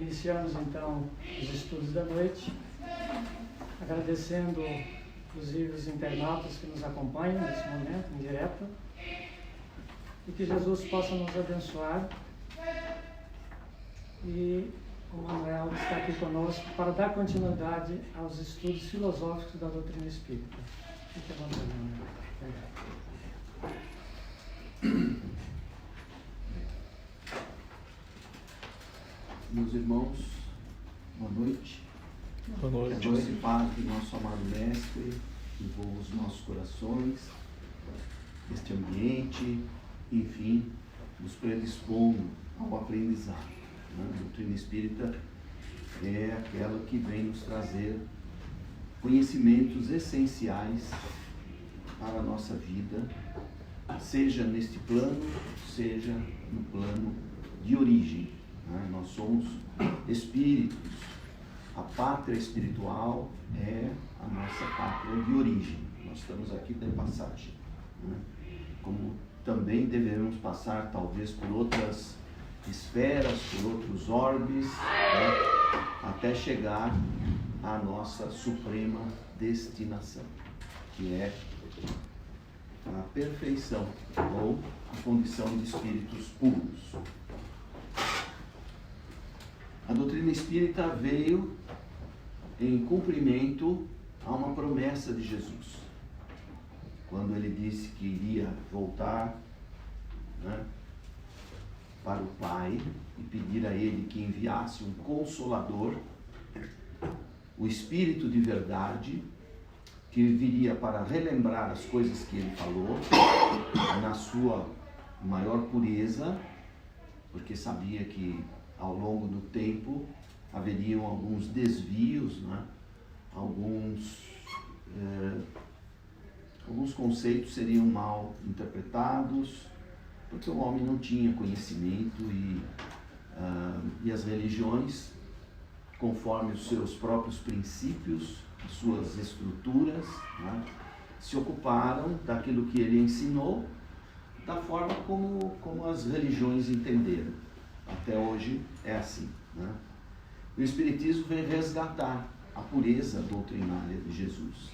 Iniciamos então os estudos da noite, agradecendo inclusive os internautas que nos acompanham nesse momento, em direto, e que Jesus possa nos abençoar. E o Manuel está aqui conosco para dar continuidade aos estudos filosóficos da doutrina espírita. Fique à vontade, Manuel. Meus irmãos, boa noite. Boa noite. Que a doce paz do nosso amado Mestre envolva os nossos corações, este ambiente, enfim, nos predispondo ao aprendizado. A doutrina espírita é aquela que vem nos trazer conhecimentos essenciais para a nossa vida, seja neste plano, seja no plano de origem. Nós somos espíritos. A pátria espiritual é a nossa pátria de origem. Nós estamos aqui de passagem. Como também devemos passar, talvez, por outras esferas, por outros orbes, até chegar à nossa suprema destinação, que é a perfeição, ou a condição de espíritos puros. A doutrina espírita veio em cumprimento a uma promessa de Jesus, quando ele disse que iria voltar para o Pai e pedir a ele que enviasse um Consolador, o Espírito de verdade, que viria para relembrar as coisas que ele falou na sua maior pureza, porque sabia que ao longo do tempo haveriam alguns desvios, alguns conceitos seriam mal interpretados, porque o homem não tinha conhecimento e as religiões, conforme os seus próprios princípios, as suas estruturas, se ocuparam daquilo que ele ensinou, da forma como as religiões entenderam. Até hoje é assim. O Espiritismo vem resgatar a pureza doutrinária de Jesus.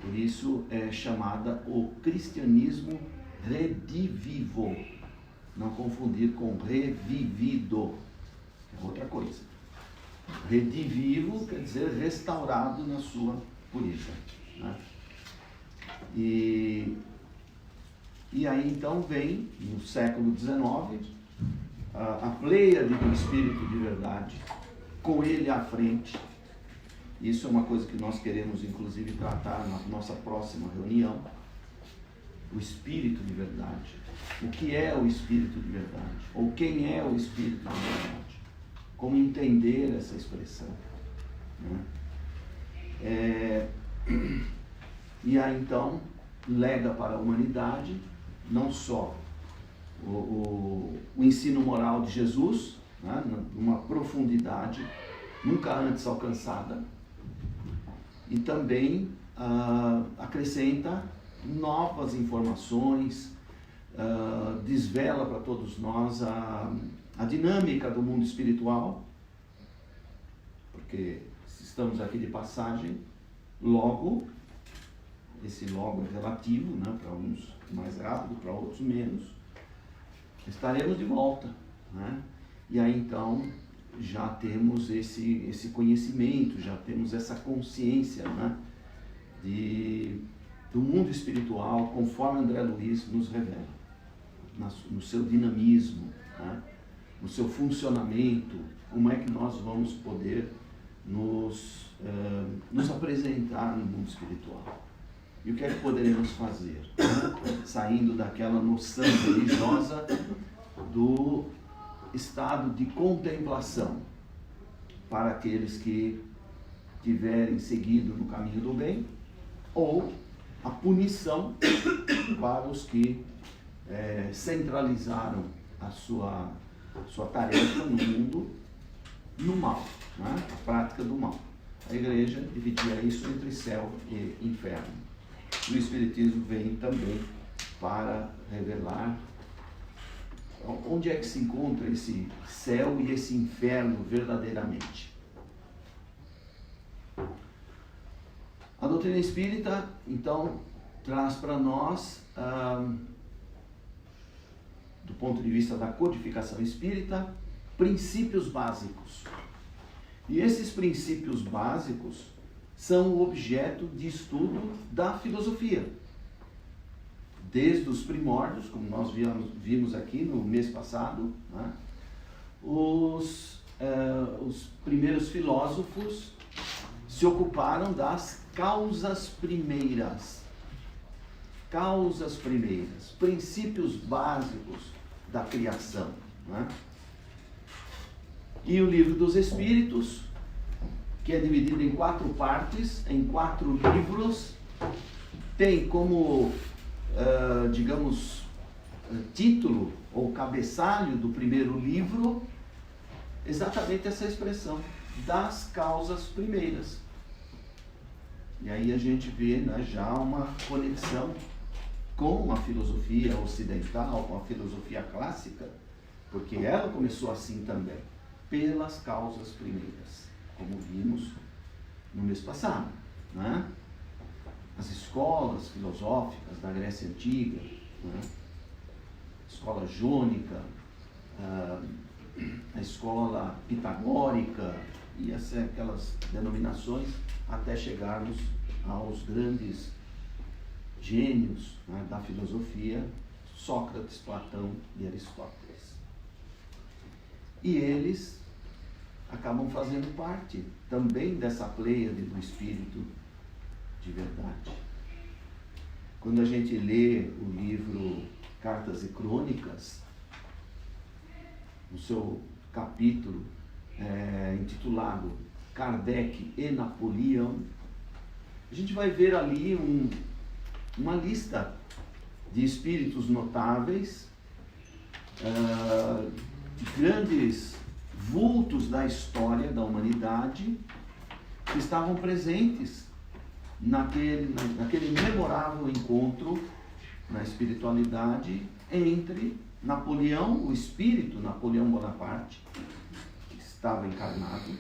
Por isso é chamada o cristianismo redivivo. Não confundir com revivido, que é outra coisa. Redivivo quer dizer restaurado na sua pureza. E aí então vem, no século XIX, a pleiade do Espírito de verdade, com ele à frente. Isso é uma coisa que nós queremos inclusive tratar na nossa próxima reunião. O Espírito de verdade. O que é o Espírito de verdade? Ou quem é o Espírito de verdade? Como entender essa expressão? E aí então lega para a humanidade não só o ensino moral de Jesus, numa profundidade nunca antes alcançada, e também acrescenta novas informações, desvela para todos nós a dinâmica do mundo espiritual, porque se estamos aqui de passagem, logo, esse logo é relativo, para uns mais rápido, para outros menos, estaremos de volta, E aí então já temos esse conhecimento, já temos essa consciência, do mundo espiritual, conforme André Luiz nos revela, no seu dinamismo, no seu funcionamento, como é que nós vamos poder nos apresentar no mundo espiritual. E o que é que poderemos fazer? Saindo daquela noção religiosa do estado de contemplação para aqueles que tiverem seguido no caminho do bem, ou a punição para os que centralizaram a sua tarefa no mundo, no mal, a prática do mal. A igreja dividia isso entre céu e inferno. O Espiritismo vem também para revelar onde é que se encontra esse céu e esse inferno verdadeiramente? A doutrina espírita, então, traz para nós, do ponto de vista da codificação espírita, princípios básicos. E esses princípios básicos são o objeto de estudo da filosofia. Desde os primórdios, como nós vimos aqui no mês passado, né? Os primeiros filósofos se ocuparam das causas primeiras, princípios básicos da criação, né? E o Livro dos Espíritos, que é dividido em 4 partes, em 4 livros, tem como, digamos, título ou cabeçalho do primeiro livro exatamente essa expressão, das causas primeiras. E aí a gente vê, né, já uma conexão com a filosofia ocidental, com a filosofia clássica, porque ela começou assim também, pelas causas primeiras, como vimos no mês passado, né? As escolas filosóficas da Grécia Antiga, né? A escola jônica, a escola pitagórica e aquelas denominações, até chegarmos aos grandes gênios, né, da filosofia, Sócrates, Platão e Aristóteles. E eles acabam fazendo parte também dessa pleiade do espírito de verdade. Quando a gente lê o livro Cartas e Crônicas, no seu capítulo intitulado Kardec e Napoleão, a gente vai ver ali uma lista de espíritos notáveis, grandes vultos da história da humanidade, que estavam presentes naquele memorável encontro na espiritualidade entre Napoleão, o espírito Napoleão Bonaparte, que estava encarnado,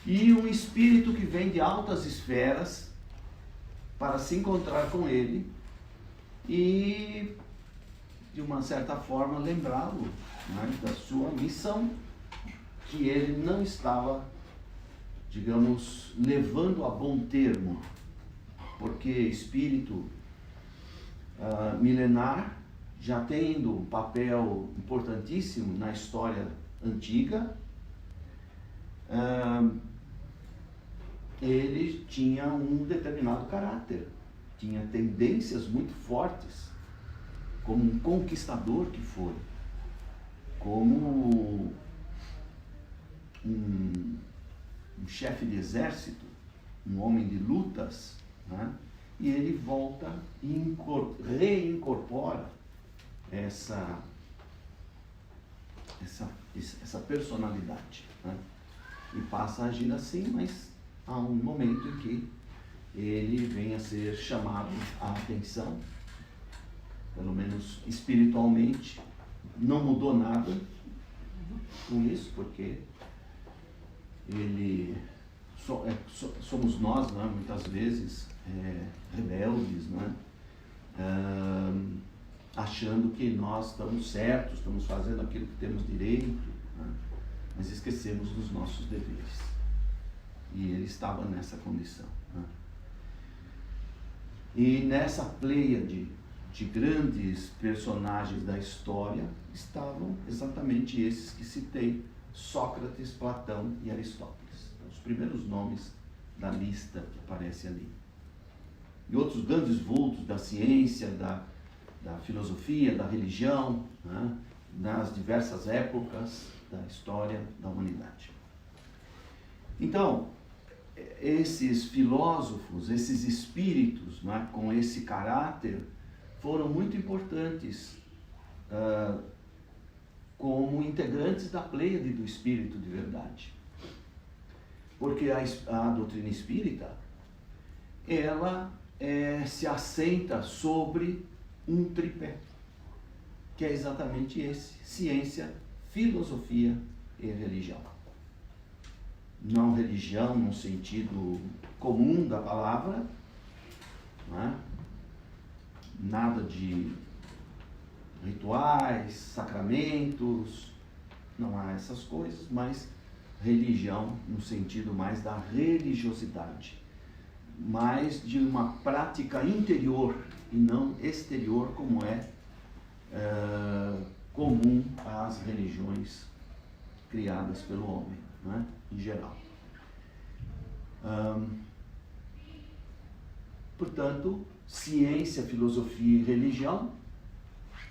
e um espírito que vem de altas esferas para se encontrar com ele e, de uma certa forma, lembrá-lo, né, da sua missão, que ele não estava, digamos, levando a bom termo, porque espírito milenar, já tendo um papel importantíssimo na história antiga, ele tinha um determinado caráter, tinha tendências muito fortes, como um conquistador que foi, como um chefe de exército, um homem de lutas, né? E ele volta e reincorpora essa personalidade, né? E passa a agir assim, mas há um momento em que ele vem a ser chamado a atenção, pelo menos espiritualmente. Não mudou nada com isso, porque ele somos nós, né, muitas vezes rebeldes, né, achando que nós estamos certos, estamos fazendo aquilo que temos direito, né, mas esquecemos dos nossos deveres. E ele estava nessa condição, né? E nessa pleiade de grandes personagens da história estavam exatamente esses que citei: Sócrates, Platão e Aristóteles. Os primeiros nomes da lista que aparece ali. E outros grandes vultos da ciência, da filosofia, da religião, né, nas diversas épocas da história da humanidade. Então, esses filósofos, esses espíritos, né, com esse caráter, foram muito importantes como integrantes da pleiade do espírito de verdade. Porque a doutrina espírita, ela se assenta sobre um tripé, que é exatamente esse: ciência, filosofia e religião. Não religião no sentido comum da palavra, não é? Nada de rituais, sacramentos, não há essas coisas, mas religião no sentido mais da religiosidade, mais de uma prática interior e não exterior, como é comum às religiões criadas pelo homem, né, em geral. Portanto, ciência, filosofia e religião,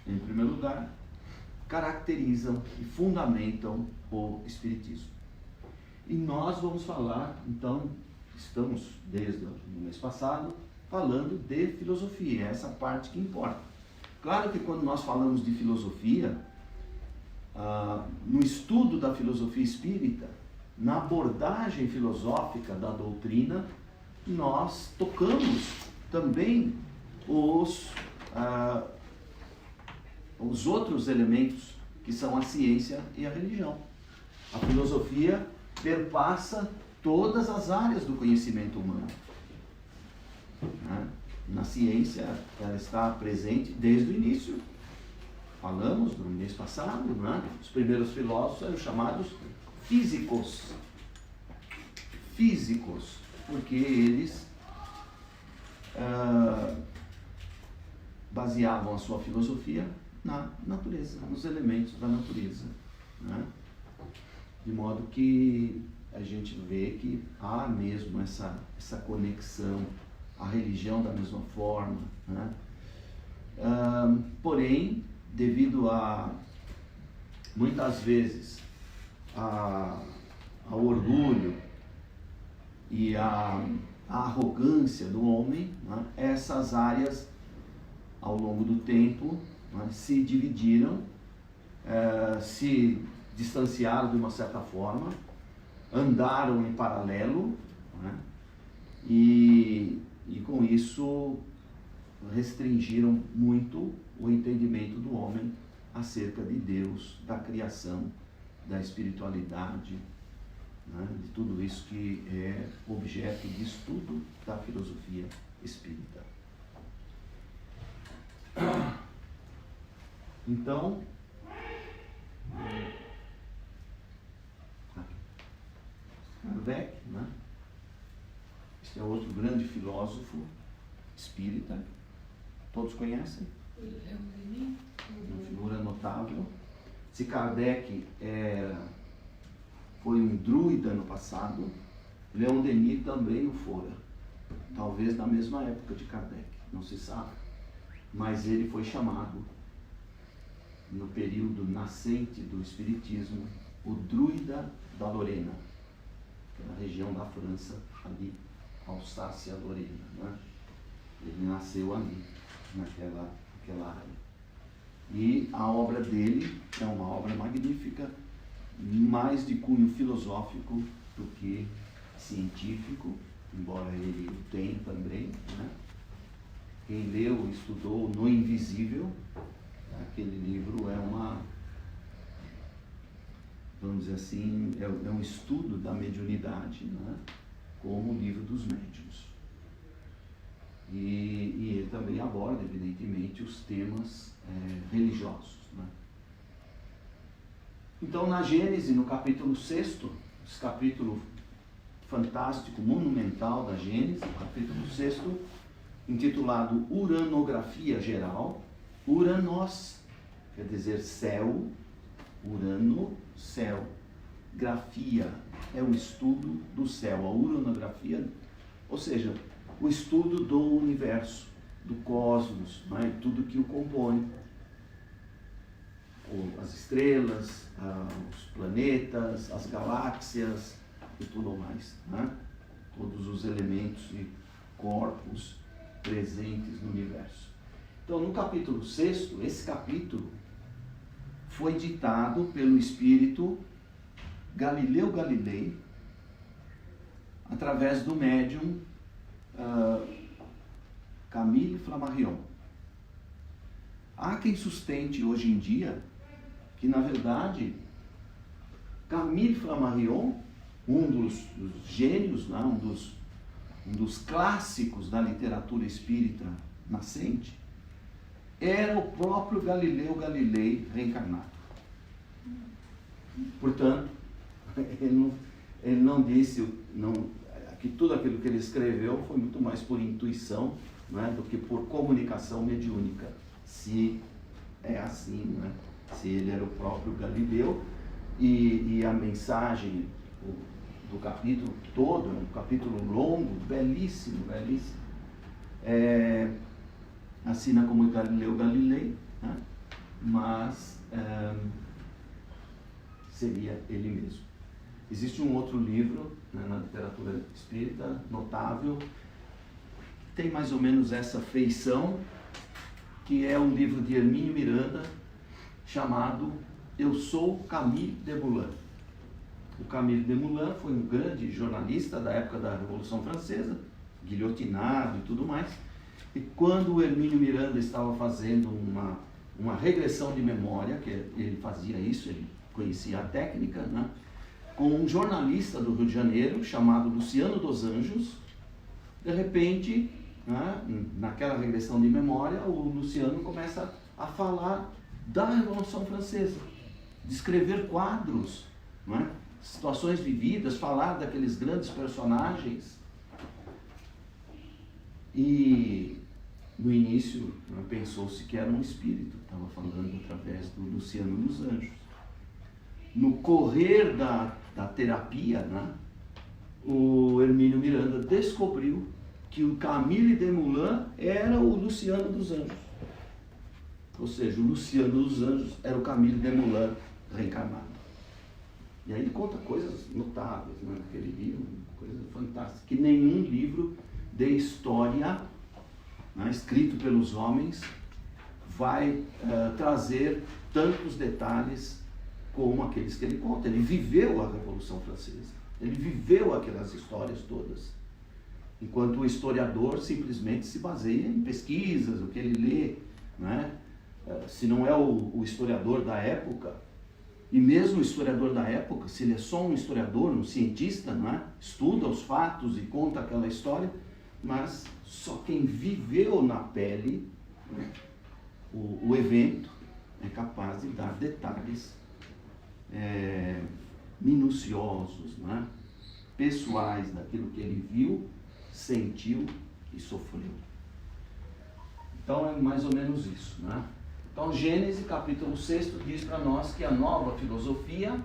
em primeiro lugar, caracterizam e fundamentam o Espiritismo. E nós vamos falar, então, estamos desde o mês passado falando de filosofia, é essa parte que importa. Claro que quando nós falamos de filosofia, no estudo da filosofia espírita, na abordagem filosófica da doutrina, nós tocamos também os outros elementos que são a ciência e a religião. A filosofia perpassa todas as áreas do conhecimento humano, né? Na ciência, ela está presente desde o início. Falamos no mês passado, né? Os primeiros filósofos eram chamados físicos. Físicos, porque eles baseavam a sua filosofia na natureza, nos elementos da natureza, né? De modo que a gente vê que há mesmo essa conexão, a religião da mesma forma, né? Porém, devido a, muitas vezes, ao orgulho e a arrogância do homem, né, essas áreas, ao longo do tempo, né, se dividiram, se distanciaram de uma certa forma, andaram em paralelo, né, e com isso restringiram muito o entendimento do homem acerca de Deus, da criação, da espiritualidade, né, de tudo isso que é objeto de estudo da filosofia espírita. Então, Kardec, né? Este é outro grande filósofo espírita, todos conhecem? Uma figura notável. Se Kardec foi um druida no passado, Leon Denis também o fora, talvez na mesma época de Kardec, não se sabe, mas ele foi chamado, no período nascente do Espiritismo, o druida da Lorena, que é na região da França, ali, Alsácia-Lorena, né? Ele nasceu ali, naquela área. E a obra dele é uma obra magnífica, mais de cunho filosófico do que científico, embora ele o tenha também, né? Quem leu e estudou No Invisível, aquele livro vamos dizer assim, é um estudo da mediunidade, né? Como o livro dos médiuns. E ele também aborda, evidentemente, os temas religiosos, né? Então, na Gênese, no capítulo 6º, esse capítulo fantástico, monumental da Gênese, capítulo 6º, intitulado Uranografia Geral. Uranos quer dizer céu, Urano, céu. Grafia é o estudo do céu, a uranografia, ou seja, o estudo do universo, do cosmos, né, e tudo que o compõe. As estrelas, os planetas, as galáxias e tudo mais, né? Todos os elementos e corpos presentes no universo. Então, no capítulo 6º, esse capítulo foi ditado pelo espírito Galileu Galilei, através do médium Camille Flammarion. Há quem sustente hoje em dia que, na verdade, Camille Flammarion, um dos gênios, né, um dos clássicos da literatura espírita nascente, era o próprio Galileu Galilei reencarnado. Portanto, ele não disse que tudo aquilo que ele escreveu foi muito mais por intuição, né, do que por comunicação mediúnica, se é assim, né? Se ele era o próprio Galileu, e a mensagem do capítulo todo, um capítulo longo, belíssimo, assina como Galileu Galilei, né? Mas seria ele mesmo. Existe um outro livro, né, na literatura espírita, notável, que tem mais ou menos essa feição, que é um livro de Hermínio Miranda, chamado Eu Sou Camille Desmoulins. O Camille Desmoulins foi um grande jornalista da época da Revolução Francesa, guilhotinado e tudo mais, e quando o Hermínio Miranda estava fazendo uma regressão de memória, que ele fazia isso, ele conhecia a técnica, né, com um jornalista do Rio de Janeiro, chamado Luciano dos Anjos, de repente, né, naquela regressão de memória, o Luciano começa a falar da Revolução Francesa, descrever quadros, né, situações vividas, falar daqueles grandes personagens. E no início, né, pensou-se que era um espírito, estava falando através do Luciano dos Anjos. No correr da terapia, né, o Hermínio Miranda descobriu que o Camille Desmoulins era o Luciano dos Anjos. Ou seja, o Luciano dos Anjos era o Camille Desmoulins reencarnado. E aí ele conta coisas notáveis, né, naquele livro, coisas fantásticas, que nenhum livro de história, né, escrito pelos homens, vai trazer tantos detalhes como aqueles que ele conta. Ele viveu a Revolução Francesa, ele viveu aquelas histórias todas, enquanto o historiador simplesmente se baseia em pesquisas, o que ele lê, né? Se não é o historiador da época, e mesmo o historiador da época, se ele é só um historiador, um cientista, não é? Estuda os fatos e conta aquela história, mas só quem viveu na pele, né, o evento é capaz de dar detalhes minuciosos, né, pessoais daquilo que ele viu, sentiu e sofreu. Então é mais ou menos isso, né? Então Gênesis capítulo 6 diz para nós que a nova filosofia,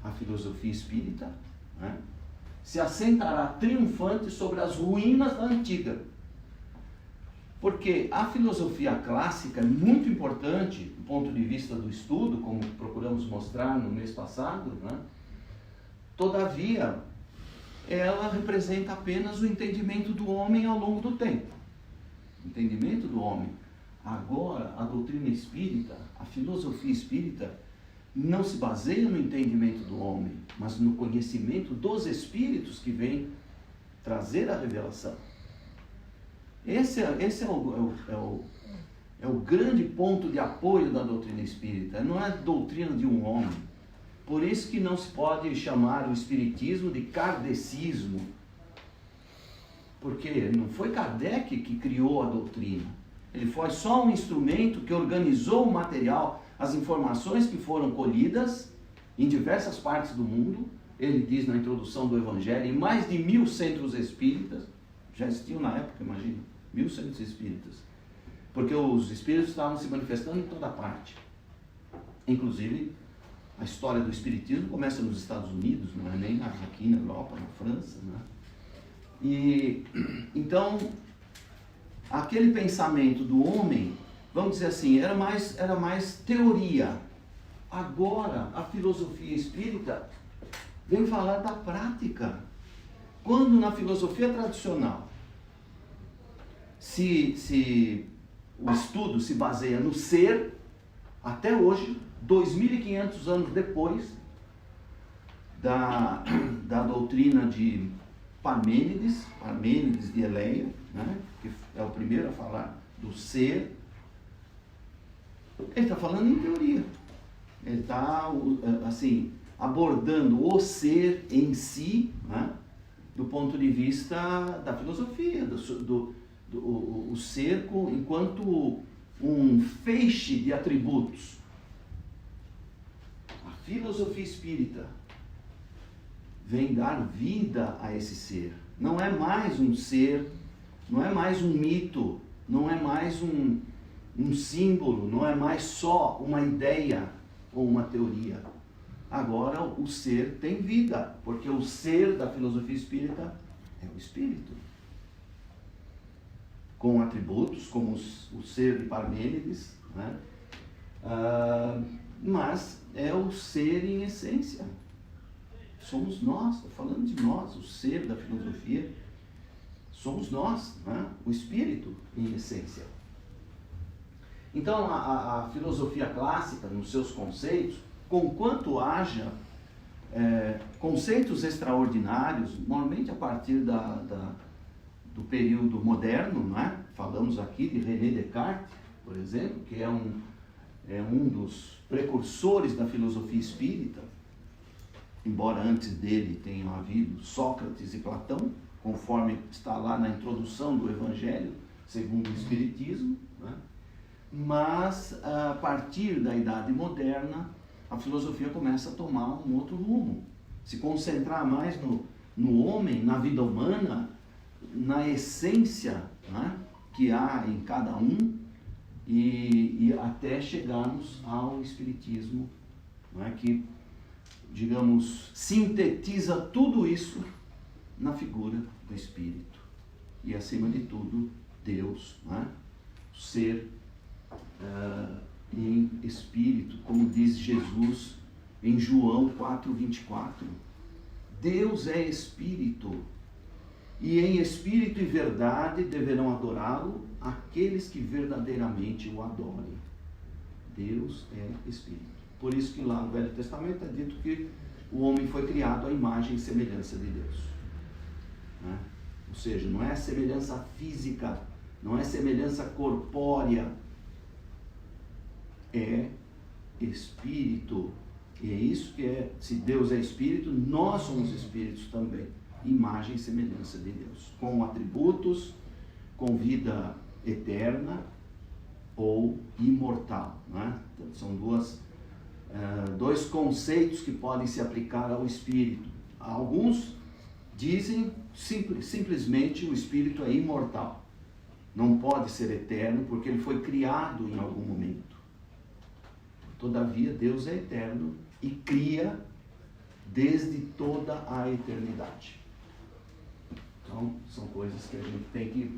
a filosofia espírita, né, se assentará triunfante sobre as ruínas da antiga. Porque a filosofia clássica é muito importante do ponto de vista do estudo, como procuramos mostrar no mês passado, né? Todavia, ela representa apenas o entendimento do homem ao longo do tempo. O entendimento do homem. Agora, a doutrina espírita, a filosofia espírita, não se baseia no entendimento do homem, mas no conhecimento dos espíritos que vêm trazer a revelação. Esse é o grande ponto de apoio da doutrina espírita. Não é a doutrina de um homem. Por isso que não se pode chamar o espiritismo de kardecismo. Porque não foi Kardec que criou a doutrina. Ele foi só um instrumento que organizou o material, as informações que foram colhidas em diversas partes do mundo. Ele diz na introdução do Evangelho, em mais de 1000 centros espíritas, já existiam na época, imagina, 1000 centros espíritas. Porque os espíritos estavam se manifestando em toda parte. Inclusive, a história do espiritismo começa nos Estados Unidos, não é nem aqui na Europa, na França, né? E então, aquele pensamento do homem, vamos dizer assim, era mais teoria. Agora, a filosofia espírita vem falar da prática. Quando na filosofia tradicional, se o estudo se baseia no ser, até hoje, 2500 anos depois da doutrina de Parmênides de Eleia, né, que é o primeiro a falar do ser, Ele está falando em teoria. Ele está, assim, abordando o ser em si, né, do ponto de vista da filosofia, o ser enquanto um feixe de atributos. A filosofia espírita vem dar vida a esse ser. Não é mais um ser, não é mais um mito, não é mais um símbolo, não é mais só uma ideia ou uma teoria. Agora o ser tem vida, porque o ser da filosofia espírita é o espírito. Com atributos, como o ser de Parmênides, né? Mas é o ser em essência. Somos nós, estou falando de nós, o ser da filosofia, somos nós, né? O espírito em essência. Então a filosofia clássica, nos seus conceitos, conquanto haja conceitos extraordinários, normalmente a partir do período moderno, não é? Falamos aqui de René Descartes, por exemplo, que é um dos precursores da filosofia espírita, embora antes dele tenham havido Sócrates e Platão, conforme está lá na introdução do Evangelho, segundo o Espiritismo, né? Mas a partir da Idade Moderna, a filosofia começa a tomar um outro rumo, se concentrar mais no homem, na vida humana, na essência, né, que há em cada um, e até chegarmos ao Espiritismo, né, que, digamos, sintetiza tudo isso na figura do Espírito. E, acima de tudo, Deus, né, o ser em Espírito, como diz Jesus em João 4:24. Deus é Espírito, e em Espírito e verdade deverão adorá-lo aqueles que verdadeiramente o adorem. Deus é Espírito. Por isso que lá no Velho Testamento é dito que o homem foi criado à imagem e semelhança de Deus, né? Ou seja, não é semelhança física, não é semelhança corpórea, é Espírito. E é isso que é, se Deus é Espírito, nós somos Espíritos também, imagem e semelhança de Deus, com atributos, com vida eterna ou imortal, né? Então, são dois conceitos que podem se aplicar ao Espírito. Alguns dizem simplesmente o Espírito é imortal, não pode ser eterno porque ele foi criado em algum momento. Todavia, Deus é eterno e cria desde toda a eternidade. Então, são coisas que a gente tem que,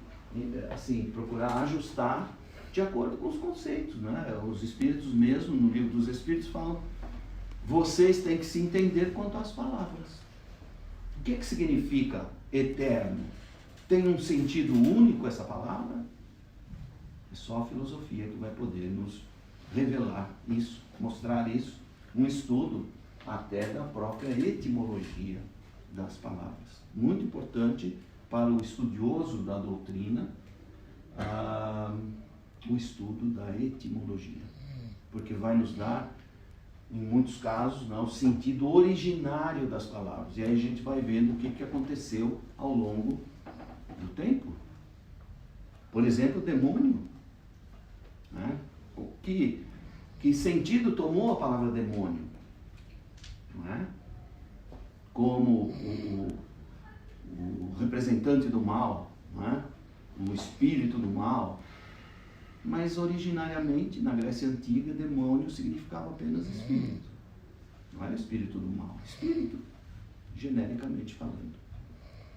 assim, procurar ajustar de acordo com os conceitos, né? Os Espíritos mesmo, no Livro dos Espíritos, falam: vocês têm que se entender quanto às palavras. O que significa eterno? Tem um sentido único essa palavra? É só a filosofia que vai poder nos revelar isso, mostrar isso, um estudo até da própria etimologia das palavras. Muito importante para o estudioso da doutrina, o estudo da etimologia, porque vai nos dar, em muitos casos, o sentido originário das palavras. E aí a gente vai vendo o que aconteceu ao longo do tempo. Por exemplo, o demônio, né? Que sentido tomou a palavra demônio? Não é? Como o representante do mal, não é? O espírito do mal. Mas originariamente, na Grécia Antiga, demônio significava apenas espírito. Não era espírito do mal, espírito, genericamente falando.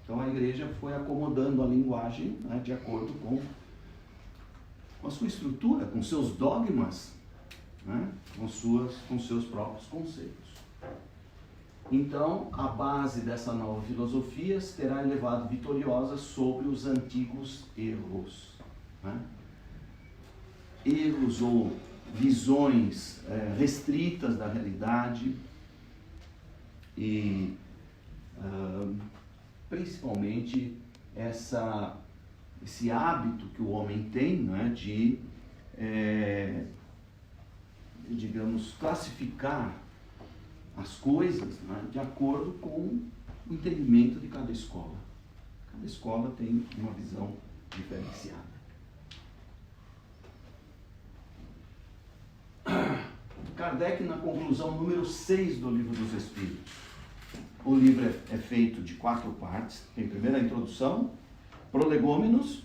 Então a igreja foi acomodando a linguagem, né, de acordo com a sua estrutura, com seus dogmas, né, com seus próprios conceitos. Então, a base dessa nova filosofia se terá elevado vitoriosa sobre os antigos erros, né? Erros ou visões restritas da realidade e principalmente esse hábito que o homem tem, né, de digamos, classificar as coisas, né, de acordo com o entendimento de cada escola. Cada escola tem uma visão diferenciada. Kardec, na conclusão número 6 do Livro dos Espíritos. O livro é feito de 4 partes. Tem primeiro a introdução, prolegômenos,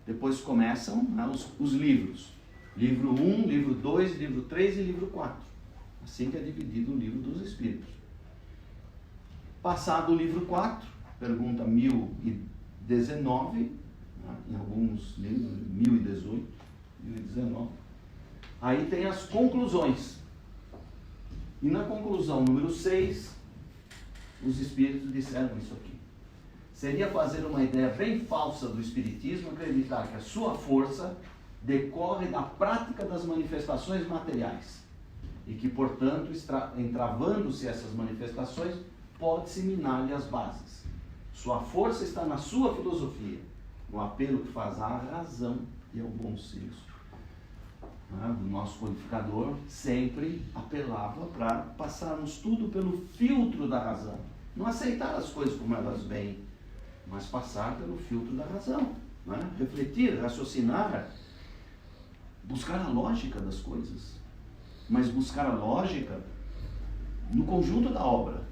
depois começam, né, os livros. Livro 1, livro 2, livro 3 e livro 4. Assim que é dividido o Livro dos Espíritos. Passado o livro 4, pergunta 1019, né, em alguns livros, 1018, 1019. Aí tem as conclusões. E na conclusão número 6, os Espíritos disseram isso aqui. Seria fazer uma ideia bem falsa do Espiritismo acreditar que a sua força decorre da prática das manifestações materiais e que, portanto, entravando-se essas manifestações, pode-se minar-lhe as bases. Sua força está na sua filosofia, no apelo que faz à razão e ao bom senso. O nosso codificador sempre apelava para passarmos tudo pelo filtro da razão. Não aceitar as coisas como elas vêm, mas passar pelo filtro da razão. Né? Refletir, raciocinar, buscar a lógica das coisas. Mas buscar a lógica no conjunto da obra.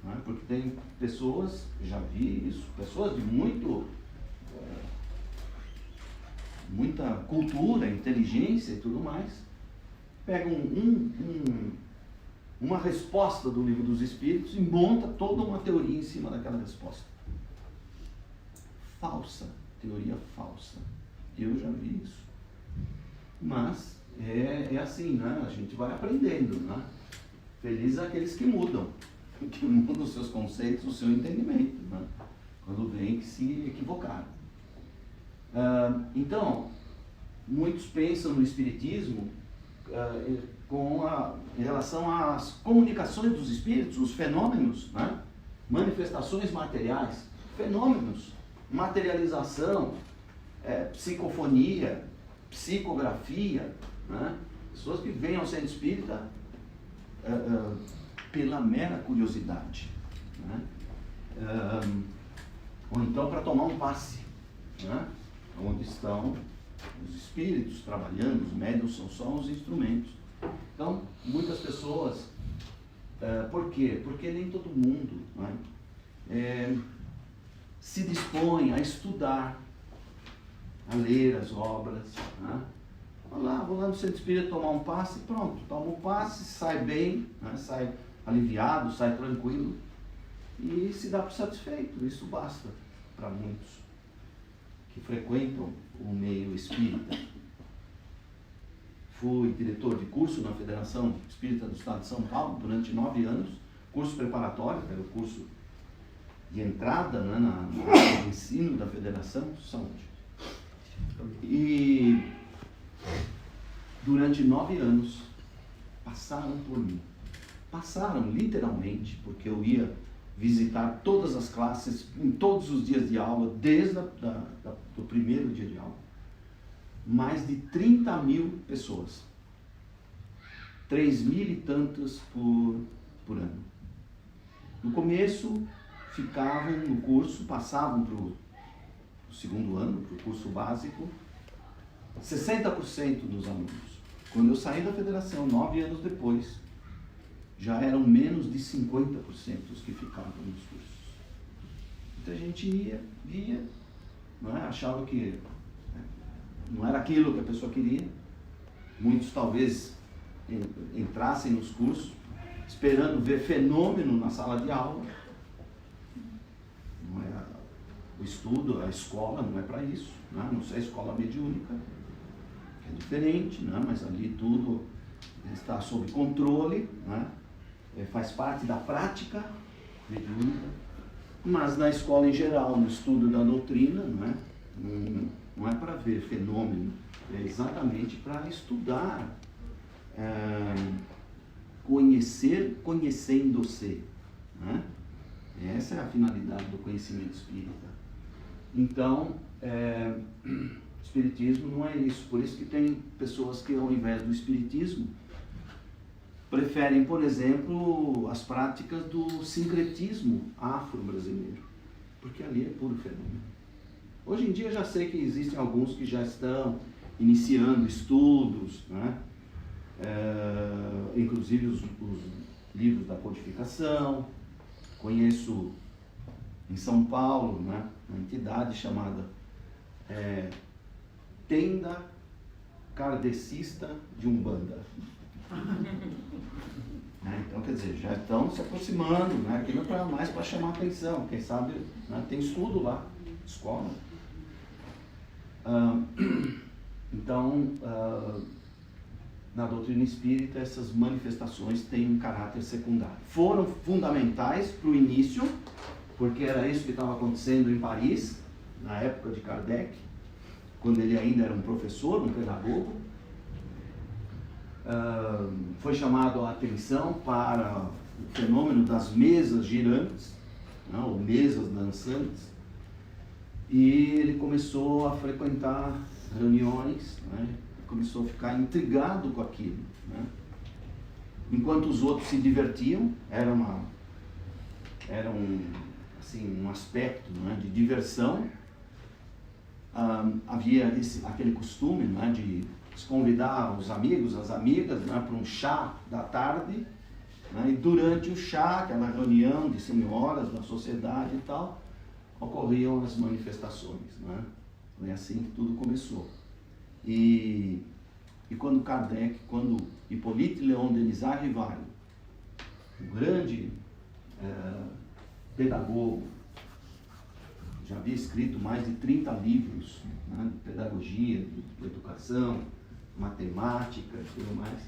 Né? Porque tem pessoas, já vi isso, pessoas de muita cultura, inteligência e tudo mais, pegam uma resposta do Livro dos Espíritos e monta toda uma teoria em cima daquela resposta. Falsa, teoria falsa. Eu já vi isso. Mas é assim, né? A gente vai aprendendo, né? Felizes aqueles que mudam os seus conceitos, o seu entendimento, né? Quando veem que se equivocaram. Então, muitos pensam no Espiritismo em relação às comunicações dos Espíritos, os fenômenos, né? Manifestações materiais, fenômenos, materialização, psicofonia, psicografia, né? Pessoas que vêm ao centro espírita pela mera curiosidade, né? Ou então para tomar um passe, né? Onde estão os espíritos trabalhando, os médiuns são só os instrumentos. Então, muitas pessoas, por quê? Porque nem todo mundo, né, se dispõe a estudar, a ler as obras, né? Vou lá no centro espírita tomar um passe, pronto, toma um passe, sai bem, né? Sai aliviado, sai tranquilo e se dá por satisfeito. Isso basta para muitos que frequentam o meio espírita. Fui diretor de curso na Federação Espírita do Estado de São Paulo durante 9 anos, curso preparatório, que era o curso de entrada, né, na área de ensino da Federação, saúde. E durante 9 anos passaram por mim. Passaram literalmente, porque eu ia visitar todas as classes, em todos os dias de aula, desde do primeiro dia de aula. Mais de 30 mil pessoas. 3.000 e tantas por ano. No começo, ficavam no curso, passavam para o segundo ano, para o curso básico, 60% dos alunos. Quando eu saí da federação, 9 anos depois, já eram menos de 50% os que ficavam nos cursos. Então a gente ia, via, não é? Achava que não era aquilo que a pessoa queria. Muitos talvez entrassem nos cursos esperando ver fenômeno na sala de aula. Não é o estudo, a escola não é para isso, né? Não sei, a escola mediúnica, que é diferente, né? Mas ali tudo está sob controle, né? Faz parte da prática mediúnica, mas na escola em geral, no estudo da doutrina, não é para ver fenômeno, é exatamente para estudar, conhecer, conhecendo-se, né? Essa é a finalidade do conhecimento espírita. Então, Espiritismo não é isso, por isso que tem pessoas que ao invés do Espiritismo preferem, por exemplo, as práticas do sincretismo afro-brasileiro, porque ali é puro fenômeno. Hoje em dia já sei que existem alguns que já estão iniciando estudos, né? Inclusive os livros da codificação. Conheço em São Paulo, né, uma entidade chamada Tenda Kardecista de Umbanda. Então, quer dizer, já estão se aproximando, né? Aqui não é mais para chamar atenção, quem sabe, né, tem estudo lá, escola. Então, na doutrina espírita, essas manifestações têm um caráter secundário. Foram fundamentais para o início, porque era isso que estava acontecendo em Paris, na época de Kardec, quando ele ainda era um professor, um pedagogo. Foi chamado a atenção para o fenômeno das mesas girantes, né, ou mesas dançantes, e ele começou a frequentar reuniões, né, começou a ficar intrigado com aquilo, né? Enquanto os outros se divertiam, era um aspecto, né, de diversão. Havia aquele costume, né, de convidar os amigos, as amigas, né, para um chá da tarde, né, e durante o chá, aquela reunião de senhoras da sociedade e tal, ocorriam as manifestações, né? Foi assim que tudo começou. E quando Hippolyte Léon Denisard Rivail, um grande pedagogo, já havia escrito mais de 30 livros, né, de pedagogia, de educação, matemática e tudo mais,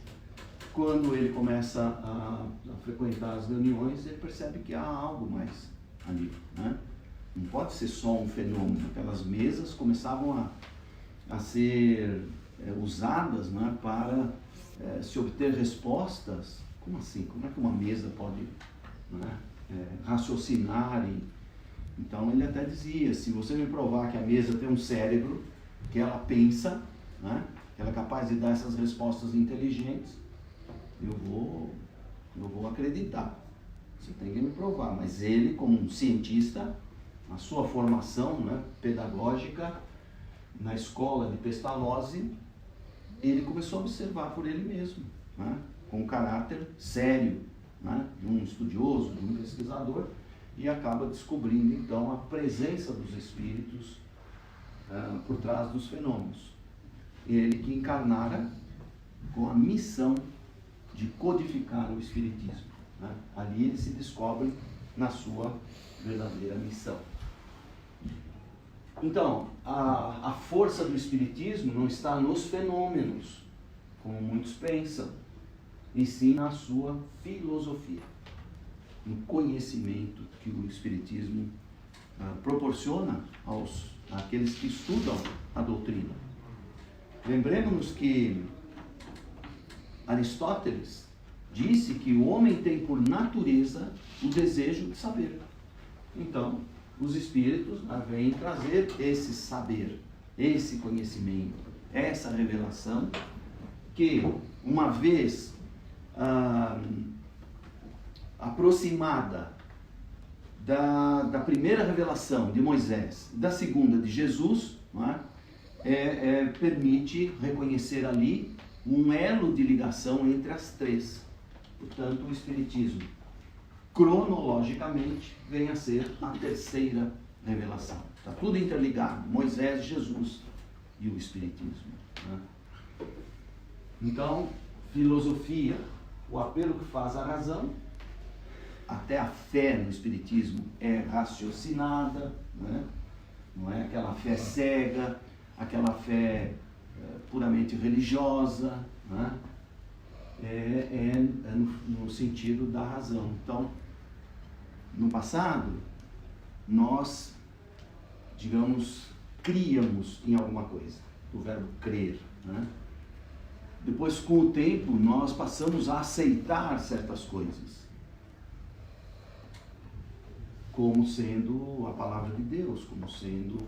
quando ele começa a frequentar as reuniões, ele percebe que há algo mais ali, né? Não pode ser só um fenômeno. Aquelas mesas começavam a ser usadas, né, para se obter respostas. Como assim? Como é que uma mesa pode, né, raciocinar? Então ele até dizia, se você me provar que a mesa tem um cérebro, que ela pensa, né, que ela é capaz de dar essas respostas inteligentes, eu vou acreditar. Você tem que me provar. Mas ele, como um cientista, a sua formação, né, pedagógica na escola de Pestalozzi, ele começou a observar por ele mesmo, né, com um caráter sério, né, de um estudioso, de um pesquisador, e acaba descobrindo então a presença dos espíritos por trás dos fenômenos. Ele que encarnara com a missão de codificar o espiritismo, né? Ali ele se descobre na sua verdadeira missão. Então, a força do espiritismo não está nos fenômenos, como muitos pensam, e sim na sua filosofia, no conhecimento que o espiritismo proporciona àqueles que estudam a doutrina. Lembremos-nos que Aristóteles disse que o homem tem por natureza o desejo de saber. Então, os espíritos vêm trazer esse saber, esse conhecimento, essa revelação, que uma vez aproximada da primeira revelação de Moisés, da segunda de Jesus, não é? Permite reconhecer ali um elo de ligação entre as três. Portanto, o Espiritismo, cronologicamente, vem a ser a terceira revelação. Está tudo interligado, Moisés, Jesus e o Espiritismo, né? Então, filosofia, o apelo que faz à razão, até a fé no Espiritismo é raciocinada, né? Não é aquela fé cega, aquela fé puramente religiosa, né? No sentido da razão. Então, no passado, nós, digamos, criamos em alguma coisa, o verbo crer, né? Depois, com o tempo, nós passamos a aceitar certas coisas como sendo a palavra de Deus, como sendo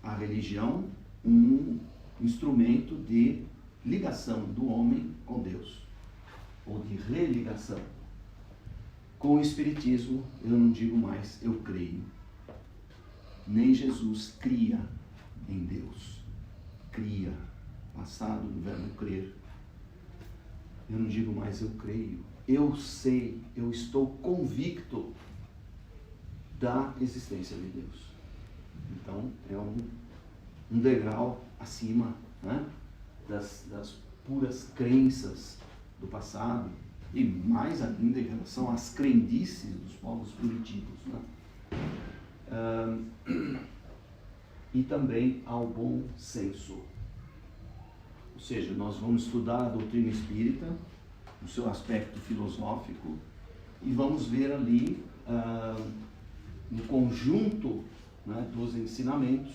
a religião um instrumento de ligação do homem com Deus, ou de religação. Com o Espiritismo, eu não digo mais eu creio. Nem Jesus cria em Deus. Cria, passado do verbo crer. Eu não digo mais eu creio. Eu sei, eu estou convicto da existência de Deus. Então, é um degrau acima, né, das puras crenças do passado, e mais ainda em relação às crendices dos povos primitivos, né? E também ao bom senso. Ou seja, nós vamos estudar a doutrina espírita, no seu aspecto filosófico, e vamos ver ali, no conjunto, né, dos ensinamentos,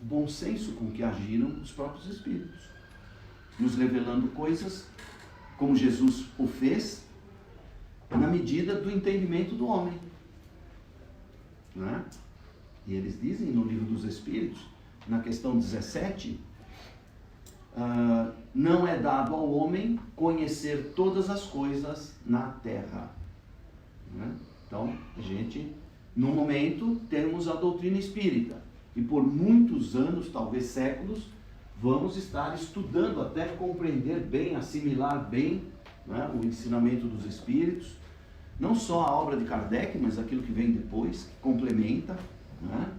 o bom senso com que agiram os próprios espíritos, nos revelando coisas como Jesus o fez, na medida do entendimento do homem, né? E eles dizem no Livro dos Espíritos, na questão 17, não é dado ao homem conhecer todas as coisas na terra, né? Então, a gente, no momento, temos a doutrina espírita, e por muitos anos, talvez séculos, vamos estar estudando até compreender bem, assimilar bem, né, o ensinamento dos espíritos, não só a obra de Kardec, mas aquilo que vem depois, que complementa, né?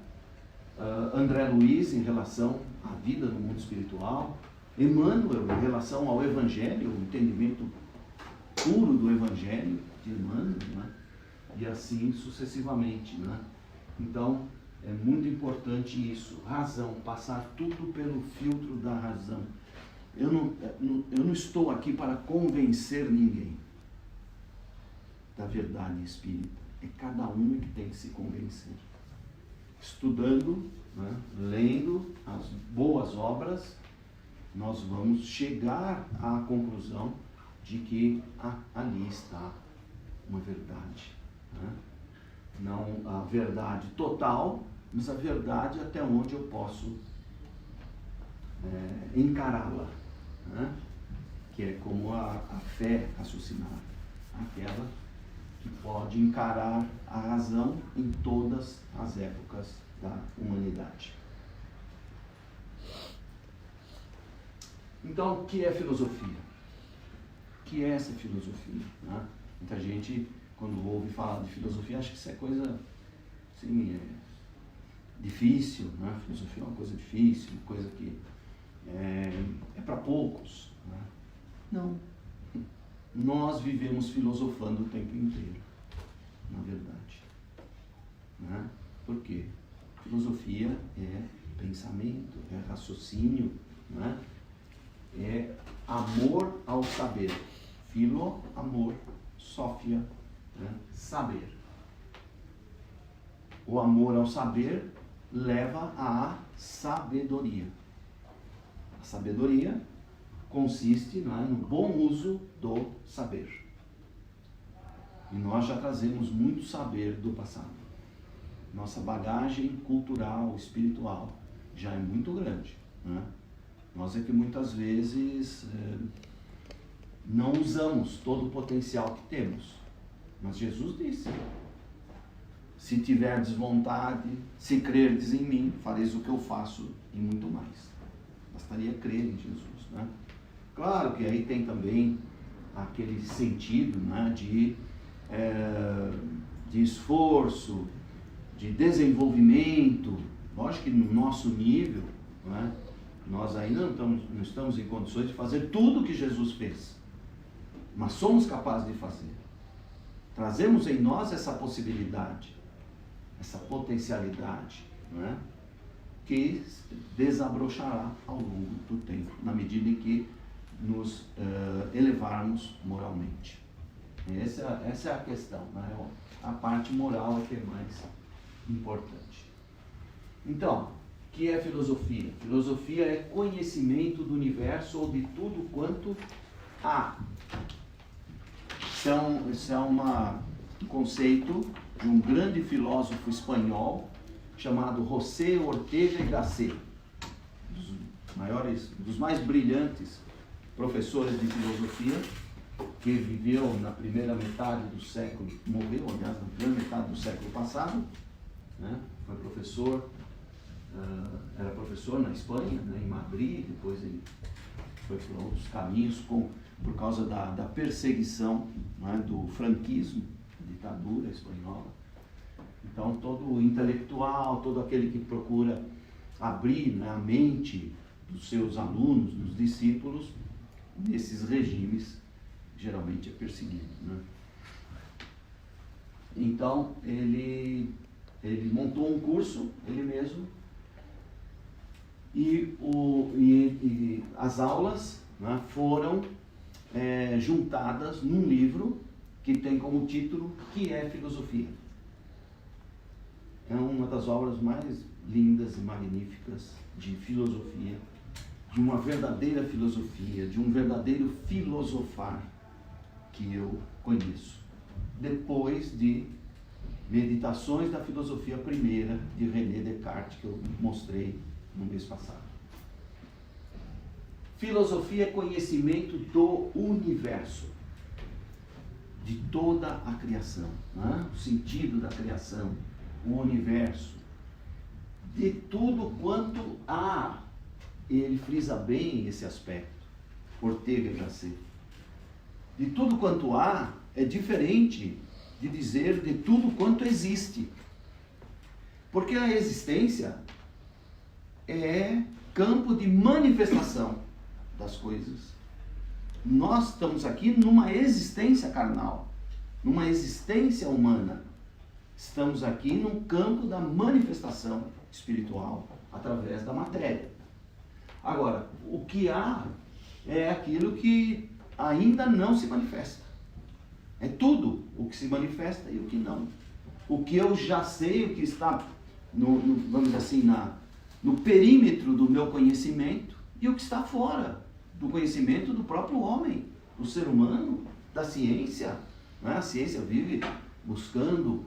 André Luiz em relação à vida no mundo espiritual, Emmanuel em relação ao Evangelho, o entendimento puro do Evangelho de Emmanuel, né? E assim sucessivamente, né? Então, é muito importante isso, razão, passar tudo pelo filtro da razão. Eu não estou aqui para convencer ninguém da verdade espírita. É cada um que tem que se convencer. Estudando, né, lendo as boas obras, nós vamos chegar à conclusão de que ali está uma verdade, né? Não a verdade total, mas a verdade até onde eu posso encará-la, né? Que é como a fé raciocinada, aquela que pode encarar a razão em todas as épocas da humanidade. Então, o que é filosofia? O que é essa filosofia, né? Muita gente, quando ouve falar de filosofia, acha que isso é coisa assim, difícil, né? Filosofia é uma coisa difícil, uma coisa que é para poucos, né? Não. Nós vivemos filosofando o tempo inteiro, na verdade, né? Por quê? Filosofia é pensamento, é raciocínio, né? É amor ao saber. Filo, amor, sófia, né? Saber. O amor ao saber leva à sabedoria. A sabedoria consiste, né, no bom uso do saber. E nós já trazemos muito saber do passado. Nossa bagagem cultural, espiritual, já é muito grande, né? Nós é que muitas vezes não usamos todo o potencial que temos. Mas Jesus disse: se tiverdes vontade, se crerdes em mim, fareis o que eu faço e muito mais. Bastaria crer em Jesus, né? Claro que aí tem também aquele sentido, né, de esforço, de desenvolvimento. Lógico que no nosso nível, né, nós ainda não estamos em condições de fazer tudo o que Jesus fez, mas somos capazes de fazer. Trazemos em nós essa possibilidade, essa potencialidade, né, que desabrochará ao longo do tempo, na medida em que nos elevarmos moralmente. Essa é a questão, né? A parte moral é que é mais importante. Então, o que é filosofia? Filosofia é conhecimento do universo ou de tudo quanto há. Isso é um conceito de um grande filósofo espanhol chamado José Ortega y Gasset, dos mais brilhantes professores de filosofia, que viveu na primeira metade do século, morreu, aliás, na primeira metade do século passado, né? Foi professor, era professor na Espanha, né? Em Madrid, depois ele foi por outros caminhos por causa da perseguição, né? Do franquismo, ditadura espanhola. Então, todo intelectual, todo aquele que procura abrir, né, a mente dos seus alunos, dos discípulos, nesses regimes, geralmente é perseguido, né? Então, ele montou um curso, ele mesmo, e as aulas, né, foram juntadas num livro que tem como título Que é Filosofia? É uma das obras mais lindas e magníficas de filosofia, de uma verdadeira filosofia, de um verdadeiro filosofar que eu conheço, depois de Meditações da Filosofia Primeira, de René Descartes, que eu mostrei no mês passado. Filosofia é conhecimento do universo, de toda a criação, né? O sentido da criação, o universo, de tudo quanto há. Ele frisa bem esse aspecto, Ortega y Gasset. De tudo quanto há é diferente de dizer de tudo quanto existe. Porque a existência é campo de manifestação das coisas. Nós estamos aqui numa existência carnal, numa existência humana. Estamos aqui num campo da manifestação espiritual através da matéria. Agora, o que há é aquilo que ainda não se manifesta. É tudo o que se manifesta e o que não. O que eu já sei, o que está, vamos dizer assim, no perímetro do meu conhecimento, e o que está fora do conhecimento do próprio homem, do ser humano, da ciência. Né? A ciência vive buscando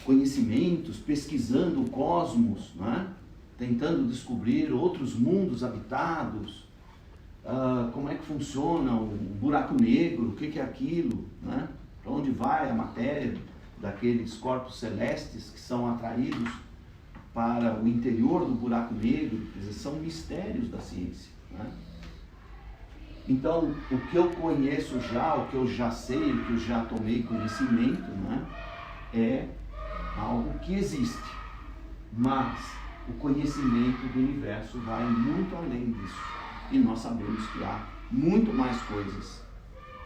conhecimentos, pesquisando o cosmos, né? Tentando descobrir outros mundos habitados, como é que funciona o buraco negro, o que é aquilo, né? Para onde vai a matéria daqueles corpos celestes que são atraídos para o interior do buraco negro. Quer dizer, são mistérios da ciência, né? Então, o que eu conheço já, o que eu já sei, o que eu já tomei conhecimento, né, é algo que existe. Mas o conhecimento do universo vai muito além disso. E nós sabemos que há muito mais coisas.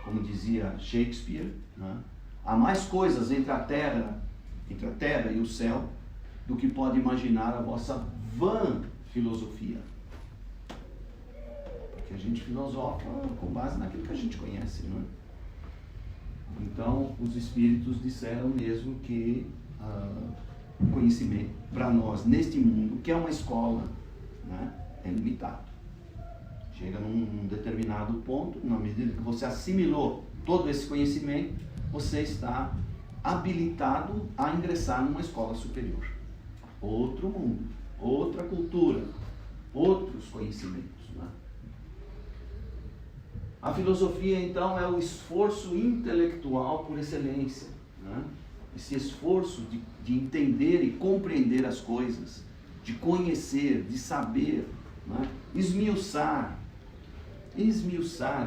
Como dizia Shakespeare, né, há mais coisas entre a terra e o céu do que pode imaginar a vossa vã filosofia. Porque a gente filosofa com base naquilo que a gente conhece, né? Então, os espíritos disseram mesmo que o conhecimento para nós neste mundo, que é uma escola, né, é limitado. Chega num determinado ponto, na medida que você assimilou todo esse conhecimento, você está habilitado a ingressar numa escola superior. Outro mundo, outra cultura, outros conhecimentos, né? A filosofia, então, é o esforço intelectual por excelência, né? Esse esforço de entender e compreender as coisas, de conhecer, de saber, né? Esmiuçar,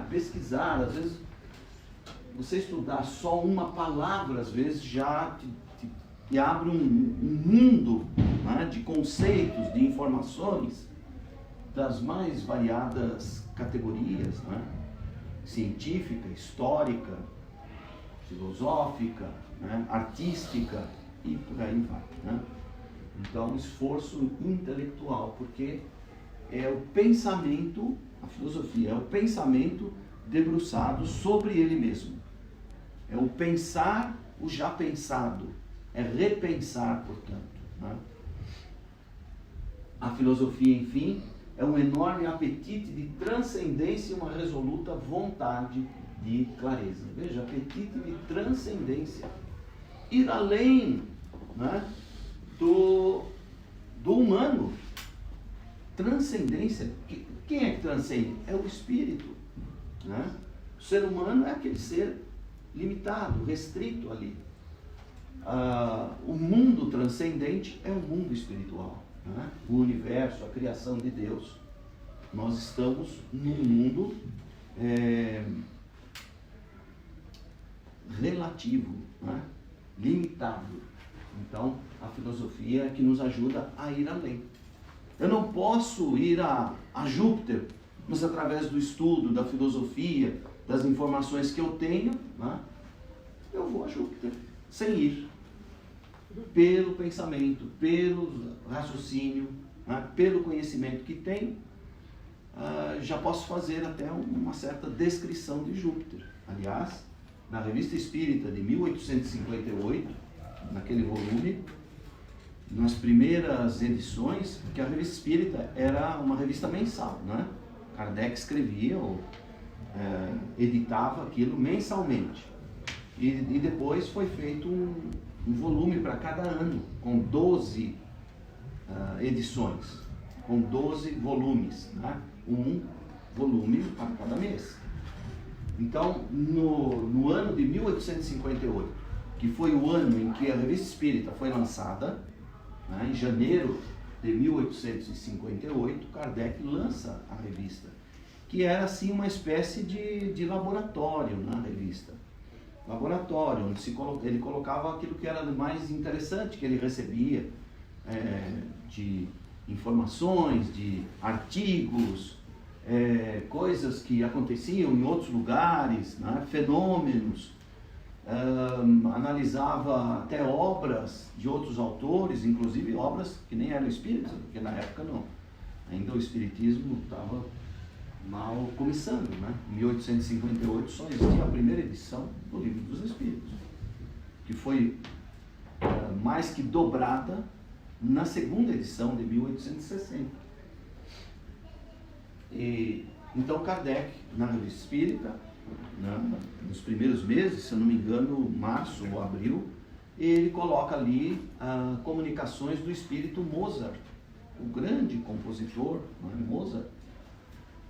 pesquisar. Às vezes, você estudar só uma palavra, às vezes, já te abre um mundo, né, de conceitos, de informações das mais variadas categorias, né? Científica, histórica, filosófica, né, artística e por aí vai, né? Então, esforço intelectual, porque é o pensamento, a filosofia é o pensamento debruçado sobre ele mesmo. É o pensar o já pensado, é repensar, portanto, né? A filosofia, enfim, é um enorme apetite de transcendência e uma resoluta vontade de clareza. Veja, apetite de transcendência. Ir além, né, do humano. transcendência. Quem é que transcende? É o espírito, né? O ser humano é aquele ser limitado, restrito ali. O mundo transcendente é o mundo espiritual, né? O universo, a criação de Deus. Nós estamos num mundo relativo, né? Limitado. Então, a filosofia é que nos ajuda a ir além. Eu não posso ir a Júpiter, mas através do estudo, da filosofia, das informações que eu tenho, né? Eu vou a Júpiter, sem ir. Pelo pensamento, pelo raciocínio, né? Pelo conhecimento que tenho, já posso fazer até uma certa descrição de Júpiter. Aliás, na Revista Espírita de 1858, naquele volume, nas primeiras edições, que a Revista Espírita era uma revista mensal, né? Kardec escrevia ou editava aquilo mensalmente. E depois foi feito um volume para cada ano, com 12 edições, com 12 volumes, né? Um volume para cada mês. Então, no ano de 1858, que foi o ano em que a Revista Espírita foi lançada, né, em janeiro de 1858, Kardec lança a revista, que era assim uma espécie de laboratório na revista. Laboratório, onde ele colocava aquilo que era mais interessante que ele recebia, de informações, de artigos, coisas que aconteciam em outros lugares, né, fenômenos. Analisava até obras de outros autores, inclusive obras que nem eram espíritas, porque na época não. Ainda o espiritismo estava mal começando, né? Em 1858 só existia a primeira edição do Livro dos Espíritos, que foi mais que dobrada na segunda edição de 1860. Então Kardec, na Revista Espírita, nos primeiros meses, se eu não me engano, março ou abril, ele coloca ali comunicações do espírito Mozart, o grande compositor, né, Mozart.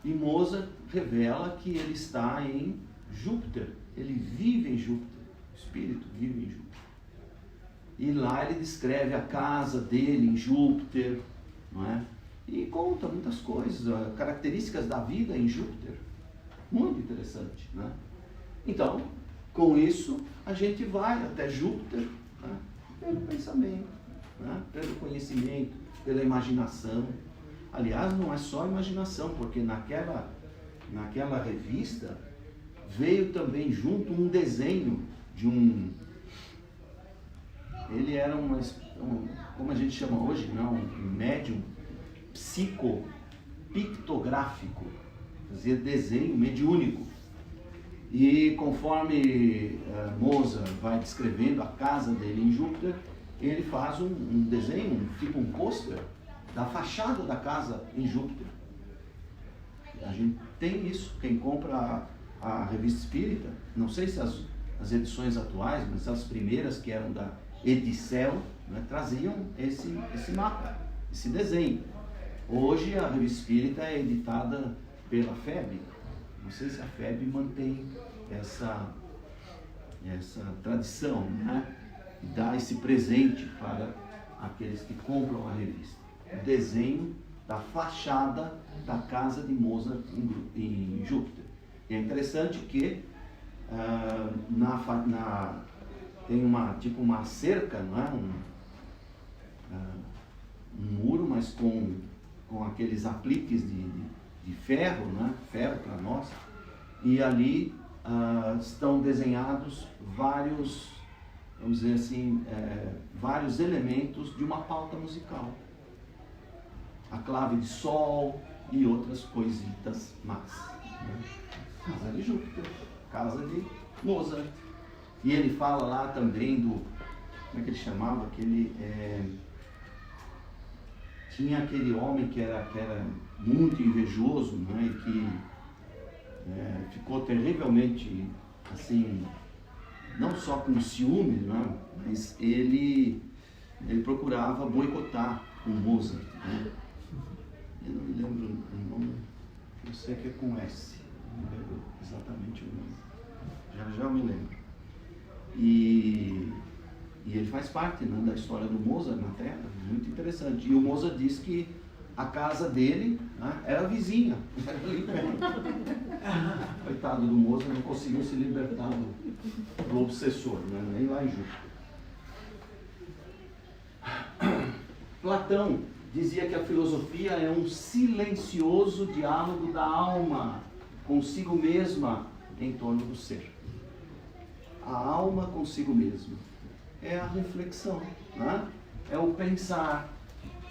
E Mozart revela que ele está em Júpiter, ele vive em Júpiter, o espírito vive em Júpiter. E lá ele descreve a casa dele em Júpiter, não é? E conta muitas coisas, características da vida em Júpiter. Muito interessante, né? Então, com isso, a gente vai até Júpiter, né? Pelo pensamento, né? Pelo conhecimento, pela imaginação. Aliás, não é só imaginação, porque naquela revista veio também junto um desenho de um... Ele era como a gente chama hoje, não, um médium psicopictográfico, fazia desenho mediúnico. E conforme Mozart vai descrevendo a casa dele em Júpiter, ele faz um desenho, tipo um pôster, da fachada da casa em Júpiter. A gente tem isso, quem compra a Revista Espírita, não sei se as edições atuais, mas as primeiras que eram da Edicel, né, traziam esse mapa, esse desenho. Hoje a Revista Espírita é editada pela FEB. Não sei se a FEB mantém essa tradição, né? E dá esse presente para aqueles que compram a revista. O desenho da fachada da casa de Mozart em Júpiter. E é interessante que tem uma cerca, não é? Um muro, mas com aqueles apliques de ferro, né? Ferro para nós, e ali estão desenhados vários, vamos dizer assim, vários elementos de uma pauta musical. A clave de sol e outras coisitas más. Né? Casa de Júpiter, casa de Mozart. E ele fala lá também do, como é que ele chamava? Tinha aquele homem que era muito invejoso, né? E que ficou terrivelmente, assim, não só com ciúmes, né? Mas ele procurava boicotar o Mozart, né? Eu não me lembro o nome, eu sei que é com S, não me lembro exatamente o nome. Já eu me lembro. E ele faz parte, né, da história do Mozart na Terra, muito interessante. E o Mozart diz que a casa dele, né, era vizinha, era ali perto. Coitado do Mozart, não conseguiu se libertar do obsessor, né, nem lá em Juca. Platão dizia que a filosofia é um silencioso diálogo da alma consigo mesma em torno do ser. A alma consigo mesma é a reflexão, né? É o pensar,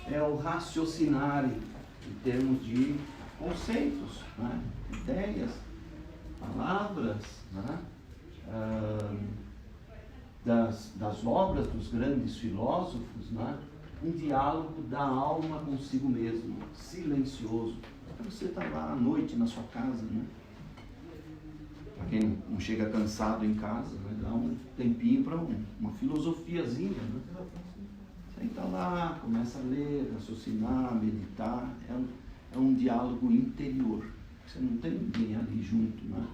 é o raciocinar em termos de conceitos, né? Ideias, palavras, né? Das obras dos grandes filósofos, né? Um diálogo da alma consigo mesmo, silencioso. Você está lá à noite na sua casa, né? Para quem não chega cansado em casa, né? Dá um tempinho para uma filosofiazinha, né? Você está lá, começa a ler, raciocinar, meditar. É um diálogo interior. Você não tem ninguém ali junto, né?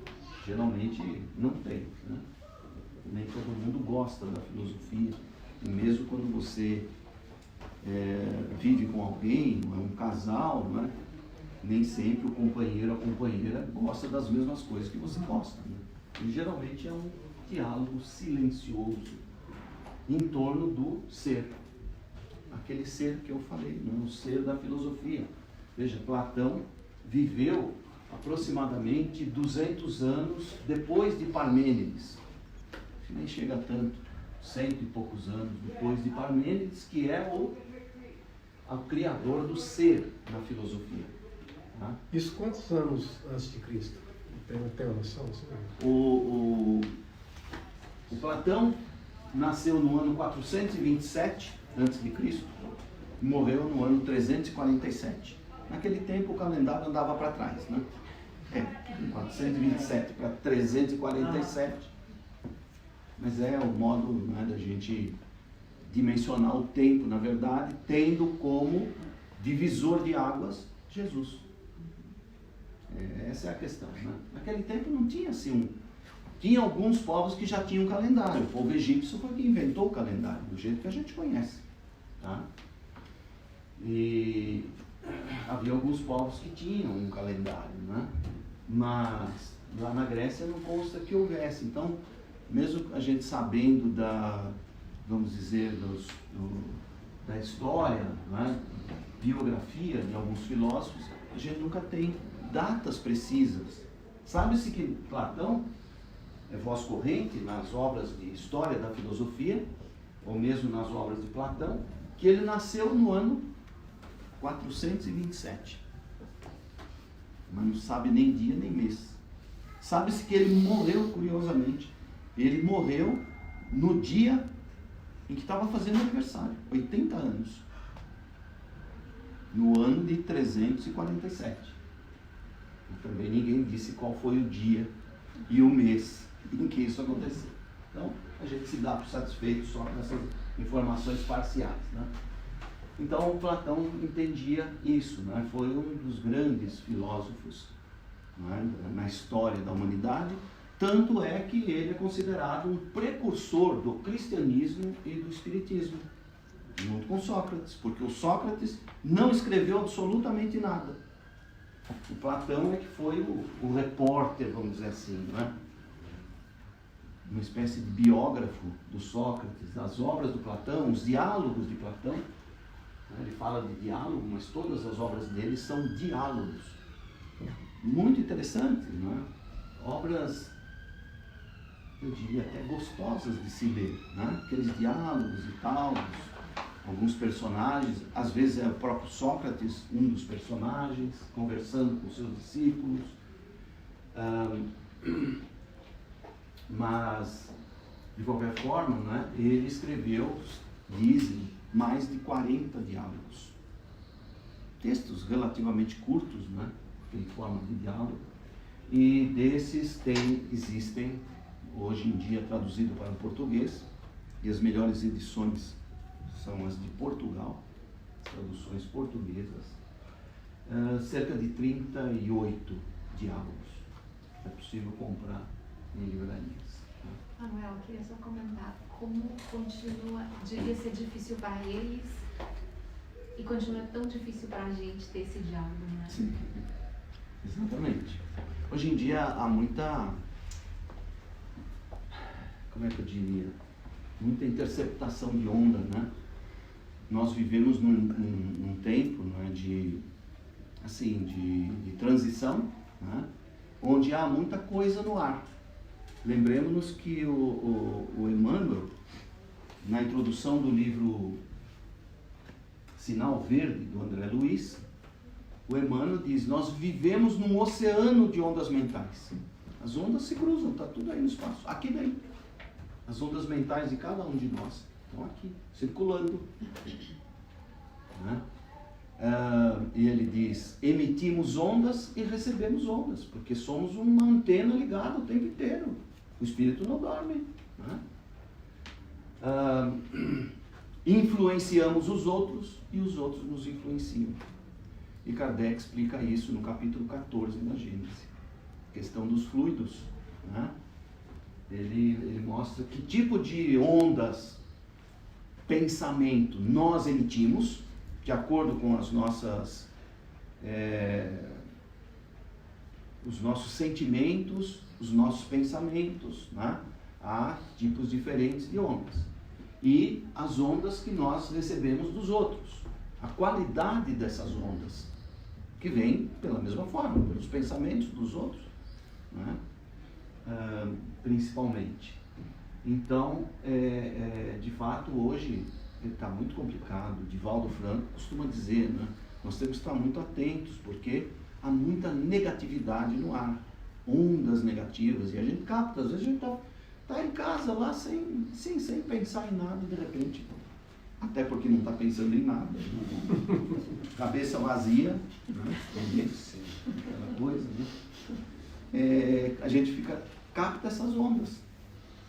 Geralmente não tem, né? Nem todo mundo gosta da filosofia. E mesmo quando você vive com alguém, é um casal, né? Nem sempre o companheiro ou a companheira gosta das mesmas coisas que você gosta, né? E geralmente é um diálogo silencioso em torno do ser. Aquele ser que eu falei, né? O ser da filosofia. Veja, Platão viveu aproximadamente 200 anos depois de Parmênides. Nem chega tanto, 100 e poucos anos depois de Parmênides, que é o criador do ser na filosofia. Tá? Isso quantos anos antes de Cristo? Tem uma noção? Assim? O Platão nasceu no ano 427 a.C. e morreu no ano 347. Naquele tempo o calendário andava para trás, né? 427 para 347. Mas é o modo, né, da gente dimensionar o tempo, na verdade, tendo como divisor de águas Jesus. Essa é a questão, né? Naquele tempo não tinha assim Tinha alguns povos que já tinham calendário. O povo egípcio foi quem inventou o calendário, do jeito que a gente conhece. Tá? E havia alguns povos que tinham um calendário, né? Mas lá na Grécia não consta que houvesse. Então, mesmo a gente sabendo vamos dizer, da história, né? Biografia de alguns filósofos, a gente nunca tem datas precisas. Sabe-se que Platão é voz corrente nas obras de história da filosofia, ou mesmo nas obras de Platão, que ele nasceu no ano 427. Mas não sabe nem dia nem mês. Sabe-se que ele morreu, curiosamente. Ele morreu no dia em que estava fazendo aniversário, 80 anos. No ano de 347. E também ninguém disse qual foi o dia e o mês em que isso aconteceu. Então, a gente se dá por satisfeito só com essas informações parciais, né? Então, Platão entendia isso, né? Foi um dos grandes filósofos, né, na história da humanidade. Tanto é que ele é considerado um precursor do cristianismo e do espiritismo, junto com Sócrates, porque o Sócrates não escreveu absolutamente nada. O Platão é que foi o repórter, vamos dizer assim, né? Uma espécie de biógrafo do Sócrates, das obras do Platão, os diálogos de Platão. Ele fala de diálogo, mas todas as obras dele são diálogos. Muito interessantes, não é? Obras, eu diria até gostosas de se ler, né? Aqueles diálogos e tal, alguns personagens, às vezes é o próprio Sócrates, um dos personagens, conversando com seus discípulos. Mas, de qualquer forma, né, ele escreveu, dizem, mais de 40 diálogos. Textos relativamente curtos, né, em forma de diálogo. E desses existem, hoje em dia, traduzido para o português, e as melhores edições são as de Portugal, traduções portuguesas. cerca de 38 diálogos. É possível comprar em livrarias. Manuel, eu queria só comentar como devia ser difícil para eles e continua tão difícil para a gente ter esse diálogo, né? Sim, exatamente. Hoje em dia há muita, como é que eu diria, muita interceptação de onda, né? Nós vivemos num tempo, né, de transição, né, onde há muita coisa no ar. Lembremos-nos que o Emmanuel, na introdução do livro Sinal Verde, do André Luiz, o Emmanuel diz: nós vivemos num oceano de ondas mentais. As ondas se cruzam, está tudo aí no espaço, aqui dentro. As ondas mentais de cada um de nós estão aqui, circulando. Né? E ele diz: emitimos ondas e recebemos ondas, porque somos uma antena ligada o tempo inteiro. O espírito não dorme. Né? Influenciamos os outros e os outros nos influenciam. E Kardec explica isso no capítulo 14 da Gênese. Questão dos fluidos. Né? Ele mostra que tipo de ondas, pensamento nós emitimos, de acordo com as nossas, os nossos sentimentos, os nossos pensamentos. Né? Há tipos diferentes de ondas. E as ondas que nós recebemos dos outros. A qualidade dessas ondas, que vem pela mesma forma, pelos pensamentos dos outros, né? Principalmente. Então, de fato, hoje está muito complicado. Divaldo Franco costuma dizer, né? Nós temos que estar muito atentos, porque há muita negatividade no ar, ondas negativas, e a gente capta. Às vezes a gente está em casa lá sem pensar em nada, de repente, até porque não está pensando em nada, cabeça vazia, né? Aquela coisa, né? A gente capta essas ondas,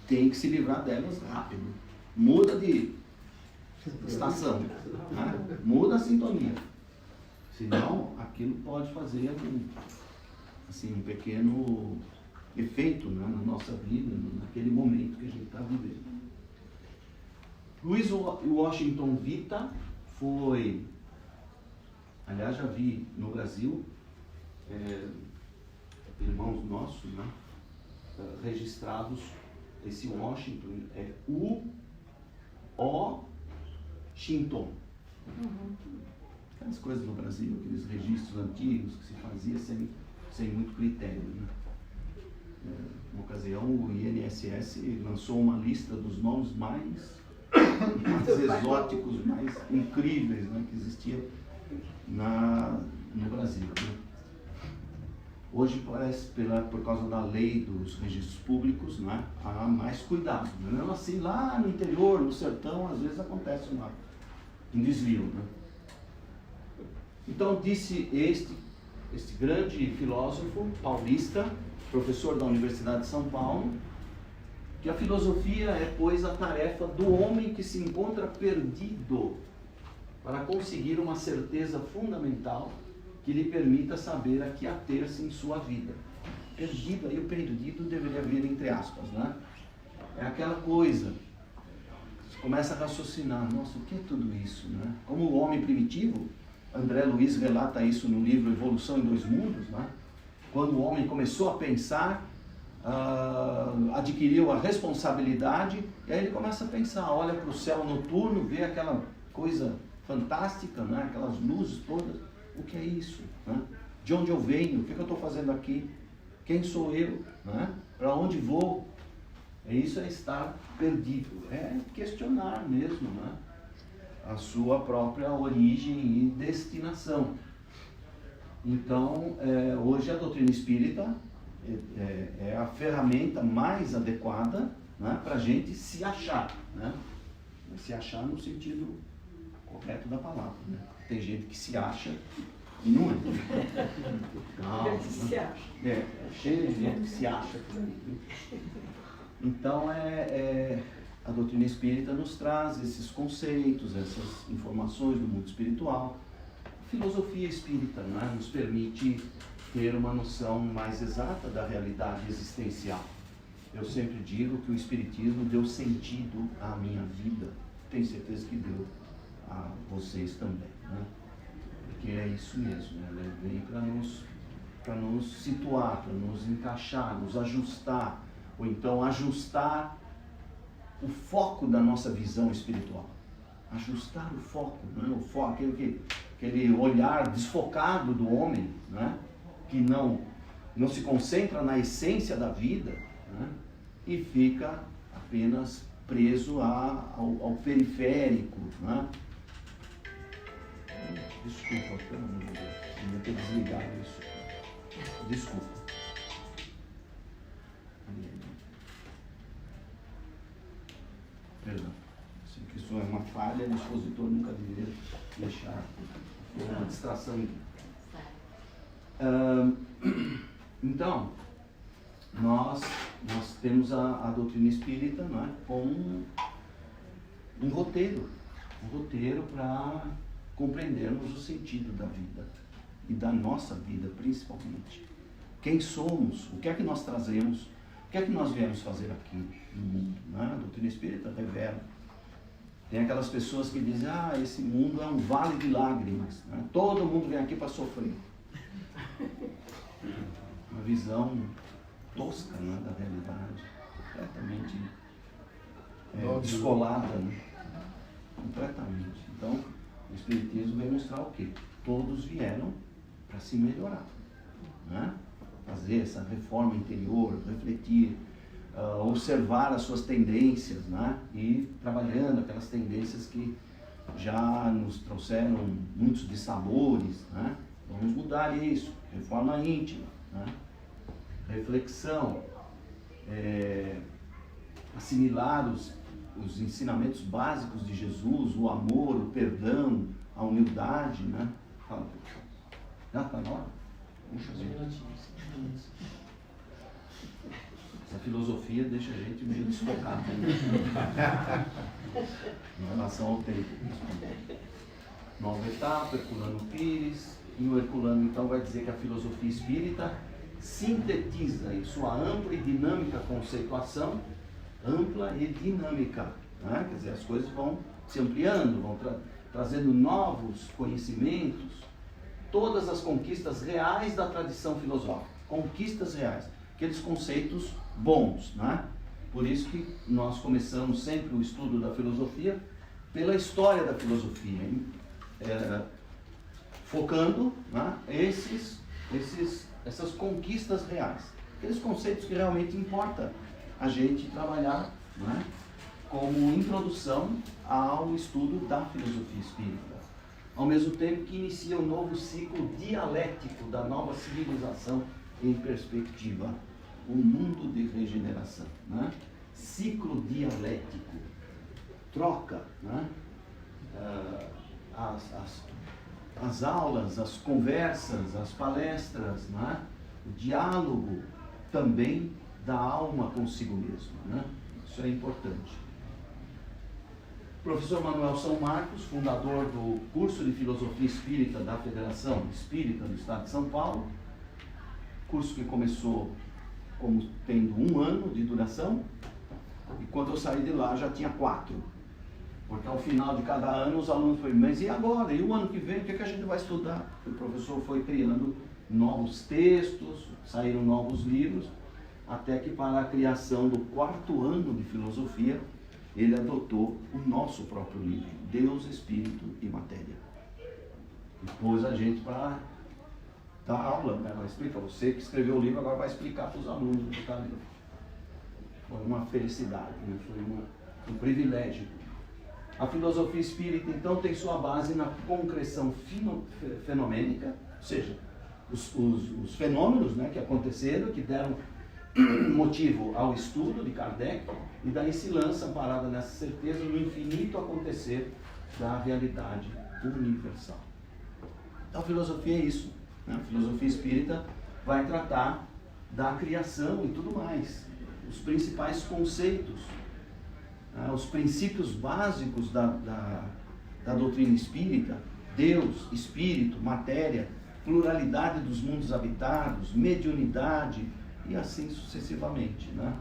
tem que se livrar delas rápido, muda de estação, né? Muda a sintonia, senão aquilo pode fazer um pequeno efeito, né, na nossa vida, naquele momento que a gente está vivendo. Luiz Washington Vita foi, aliás, já vi no Brasil, irmãos nossos, né, registrados. Esse Washington é U-O-Shinton. Aquelas coisas no Brasil, aqueles registros antigos que se fazia sem muito critério, né? Na ocasião, o INSS lançou uma lista dos nomes mais exóticos, mais incríveis, né, que existiam no Brasil. Né? Hoje, parece, por causa da lei dos registros públicos, né, há mais cuidado. Mesmo assim, lá no interior, no sertão, às vezes acontece um desvio. Né? Então, disse este grande filósofo paulista, professor da Universidade de São Paulo, que a filosofia é, pois, a tarefa do homem que se encontra perdido para conseguir uma certeza fundamental que lhe permita saber a que ater-se em sua vida. Perdido, aí o perdido deveria vir entre aspas, né? É aquela coisa, você começa a raciocinar, nossa, o que é tudo isso, né? Como o homem primitivo, André Luiz relata isso no livro Evolução em Dois Mundos, né? Quando o homem começou a pensar, adquiriu a responsabilidade, e aí ele começa a pensar, olha para o céu noturno, vê aquela coisa fantástica, né? Aquelas luzes todas, o que é isso? Né? De onde eu venho? O que eu estou fazendo aqui? Quem sou eu? Né? Para onde vou? Isso é estar perdido, é questionar mesmo, né? A sua própria origem e destinação. Então, hoje a doutrina espírita é a ferramenta mais adequada, né, para a gente se achar, né? Se achar no sentido correto da palavra. Né? Tem gente que se acha e não é. Não, se acha. Cheio de gente que se acha. Então, a doutrina espírita nos traz esses conceitos, essas informações do mundo espiritual, A filosofia espírita, não é? Nos permite ter uma noção mais exata da realidade existencial. Eu sempre digo que o Espiritismo deu sentido à minha vida. Tenho certeza que deu a vocês também, né? Porque é isso mesmo, né? Ele vem para nos situar, para nos encaixar, nos ajustar, ou então ajustar o foco da nossa visão espiritual. Ajustar o foco, né? O foco, aquele olhar desfocado do homem, né? Que não se concentra na essência da vida, né? E fica apenas preso ao periférico, né? Desculpa, pelo amor de Deus, eu ia ter desligado isso. Desculpa. Perdão. Sei que isso é uma falha, o expositor nunca deveria deixar. Foi uma distração. Então, nós temos a doutrina espírita, não é? Como um roteiro para compreendermos o sentido da vida e da nossa vida, principalmente. Quem somos, o que é que nós trazemos, o que é que nós viemos fazer aqui no mundo, não é? A doutrina espírita revela. Tem aquelas pessoas que dizem, esse mundo é um vale de lágrimas, né? Todo mundo vem aqui para sofrer. Uma visão tosca, né, da realidade, completamente descolada, né? Completamente. Então, o Espiritismo vem mostrar o quê? Todos vieram para se melhorar, né? Fazer essa reforma interior, refletir, observar as suas tendências, né? E trabalhando aquelas tendências que já nos trouxeram muitos dissabores, né? Vamos mudar isso, reforma íntima, né? Reflexão, assimilar os ensinamentos básicos de Jesus, o amor, o perdão, a humildade, né? Fala, já está na hora? Puxa vida. Essa filosofia deixa a gente meio desfocado, né? Em relação ao tempo. Nova etapa, Herculano Pires, e o Herculano então vai dizer que a filosofia espírita sintetiza em sua ampla e dinâmica conceituação, ampla e dinâmica, né? Quer dizer, as coisas vão se ampliando, vão trazendo novos conhecimentos, todas as conquistas reais da tradição filosófica, conquistas reais, aqueles conceitos bons, né? Por isso que nós começamos sempre o estudo da filosofia pela história da filosofia, focando, né, essas conquistas reais, aqueles conceitos que realmente importa a gente trabalhar, né, como introdução ao estudo da filosofia espírita, ao mesmo tempo que inicia um novo ciclo dialético da nova civilização em perspectiva, o mundo de regeneração, né? Ciclo dialético, troca, né? As aulas, as conversas, as palestras, né? O diálogo também da alma consigo mesmo, né? Isso é importante. Professor Manuel São Marcos, fundador do curso de Filosofia Espírita da Federação Espírita do Estado de São Paulo, curso que começou como tendo 1 ano de duração, e quando eu saí de lá já tinha 4, porque ao final de cada ano os alunos falaram, mas e agora? E o ano que vem, o que a gente vai estudar? O professor foi criando novos textos, saíram novos livros, até que para a criação do 4º ano de filosofia, ele adotou o nosso próprio livro, Deus, Espírito e Matéria. E pôs a gente para dar aula, né? Vai explicar, você que escreveu o livro agora vai explicar para os alunos o que está ali. Foi uma felicidade, né? Foi um privilégio. A filosofia espírita, então, tem sua base na concreção fenomênica, ou seja, os fenômenos, né, que aconteceram, que deram motivo ao estudo de Kardec, e daí se lança amparada nessa certeza no infinito acontecer da realidade universal. Então a filosofia é isso, né? A filosofia espírita vai tratar da criação e tudo mais, os principais conceitos, né? Os princípios básicos da doutrina espírita Deus, espírito, matéria, pluralidade dos mundos habitados, mediunidade e assim sucessivamente, né?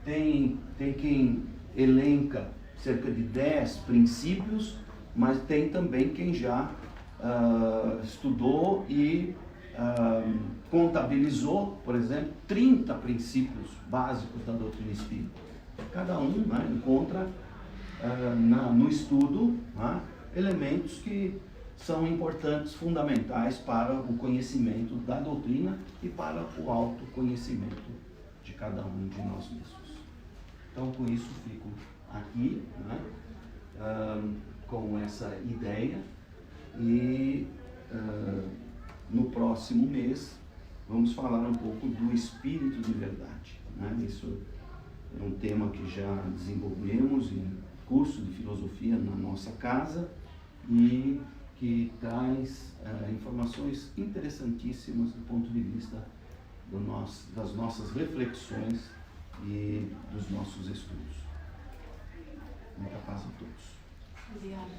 Tem quem elenca cerca de 10 princípios, mas tem também quem já estudou e contabilizou, por exemplo, 30 princípios básicos da doutrina espírita. Cada um, né, encontra no estudo, né, elementos que são importantes, fundamentais para o conhecimento da doutrina e para o autoconhecimento de cada um de nós mesmos. Então, com isso, fico aqui, né, com essa ideia e no próximo mês vamos falar um pouco do espírito de verdade, né? Isso é um tema que já desenvolvemos em curso de filosofia na nossa casa e que traz informações interessantíssimas do ponto de vista das nossas reflexões e dos nossos estudos. Muita paz a todos. Obrigada.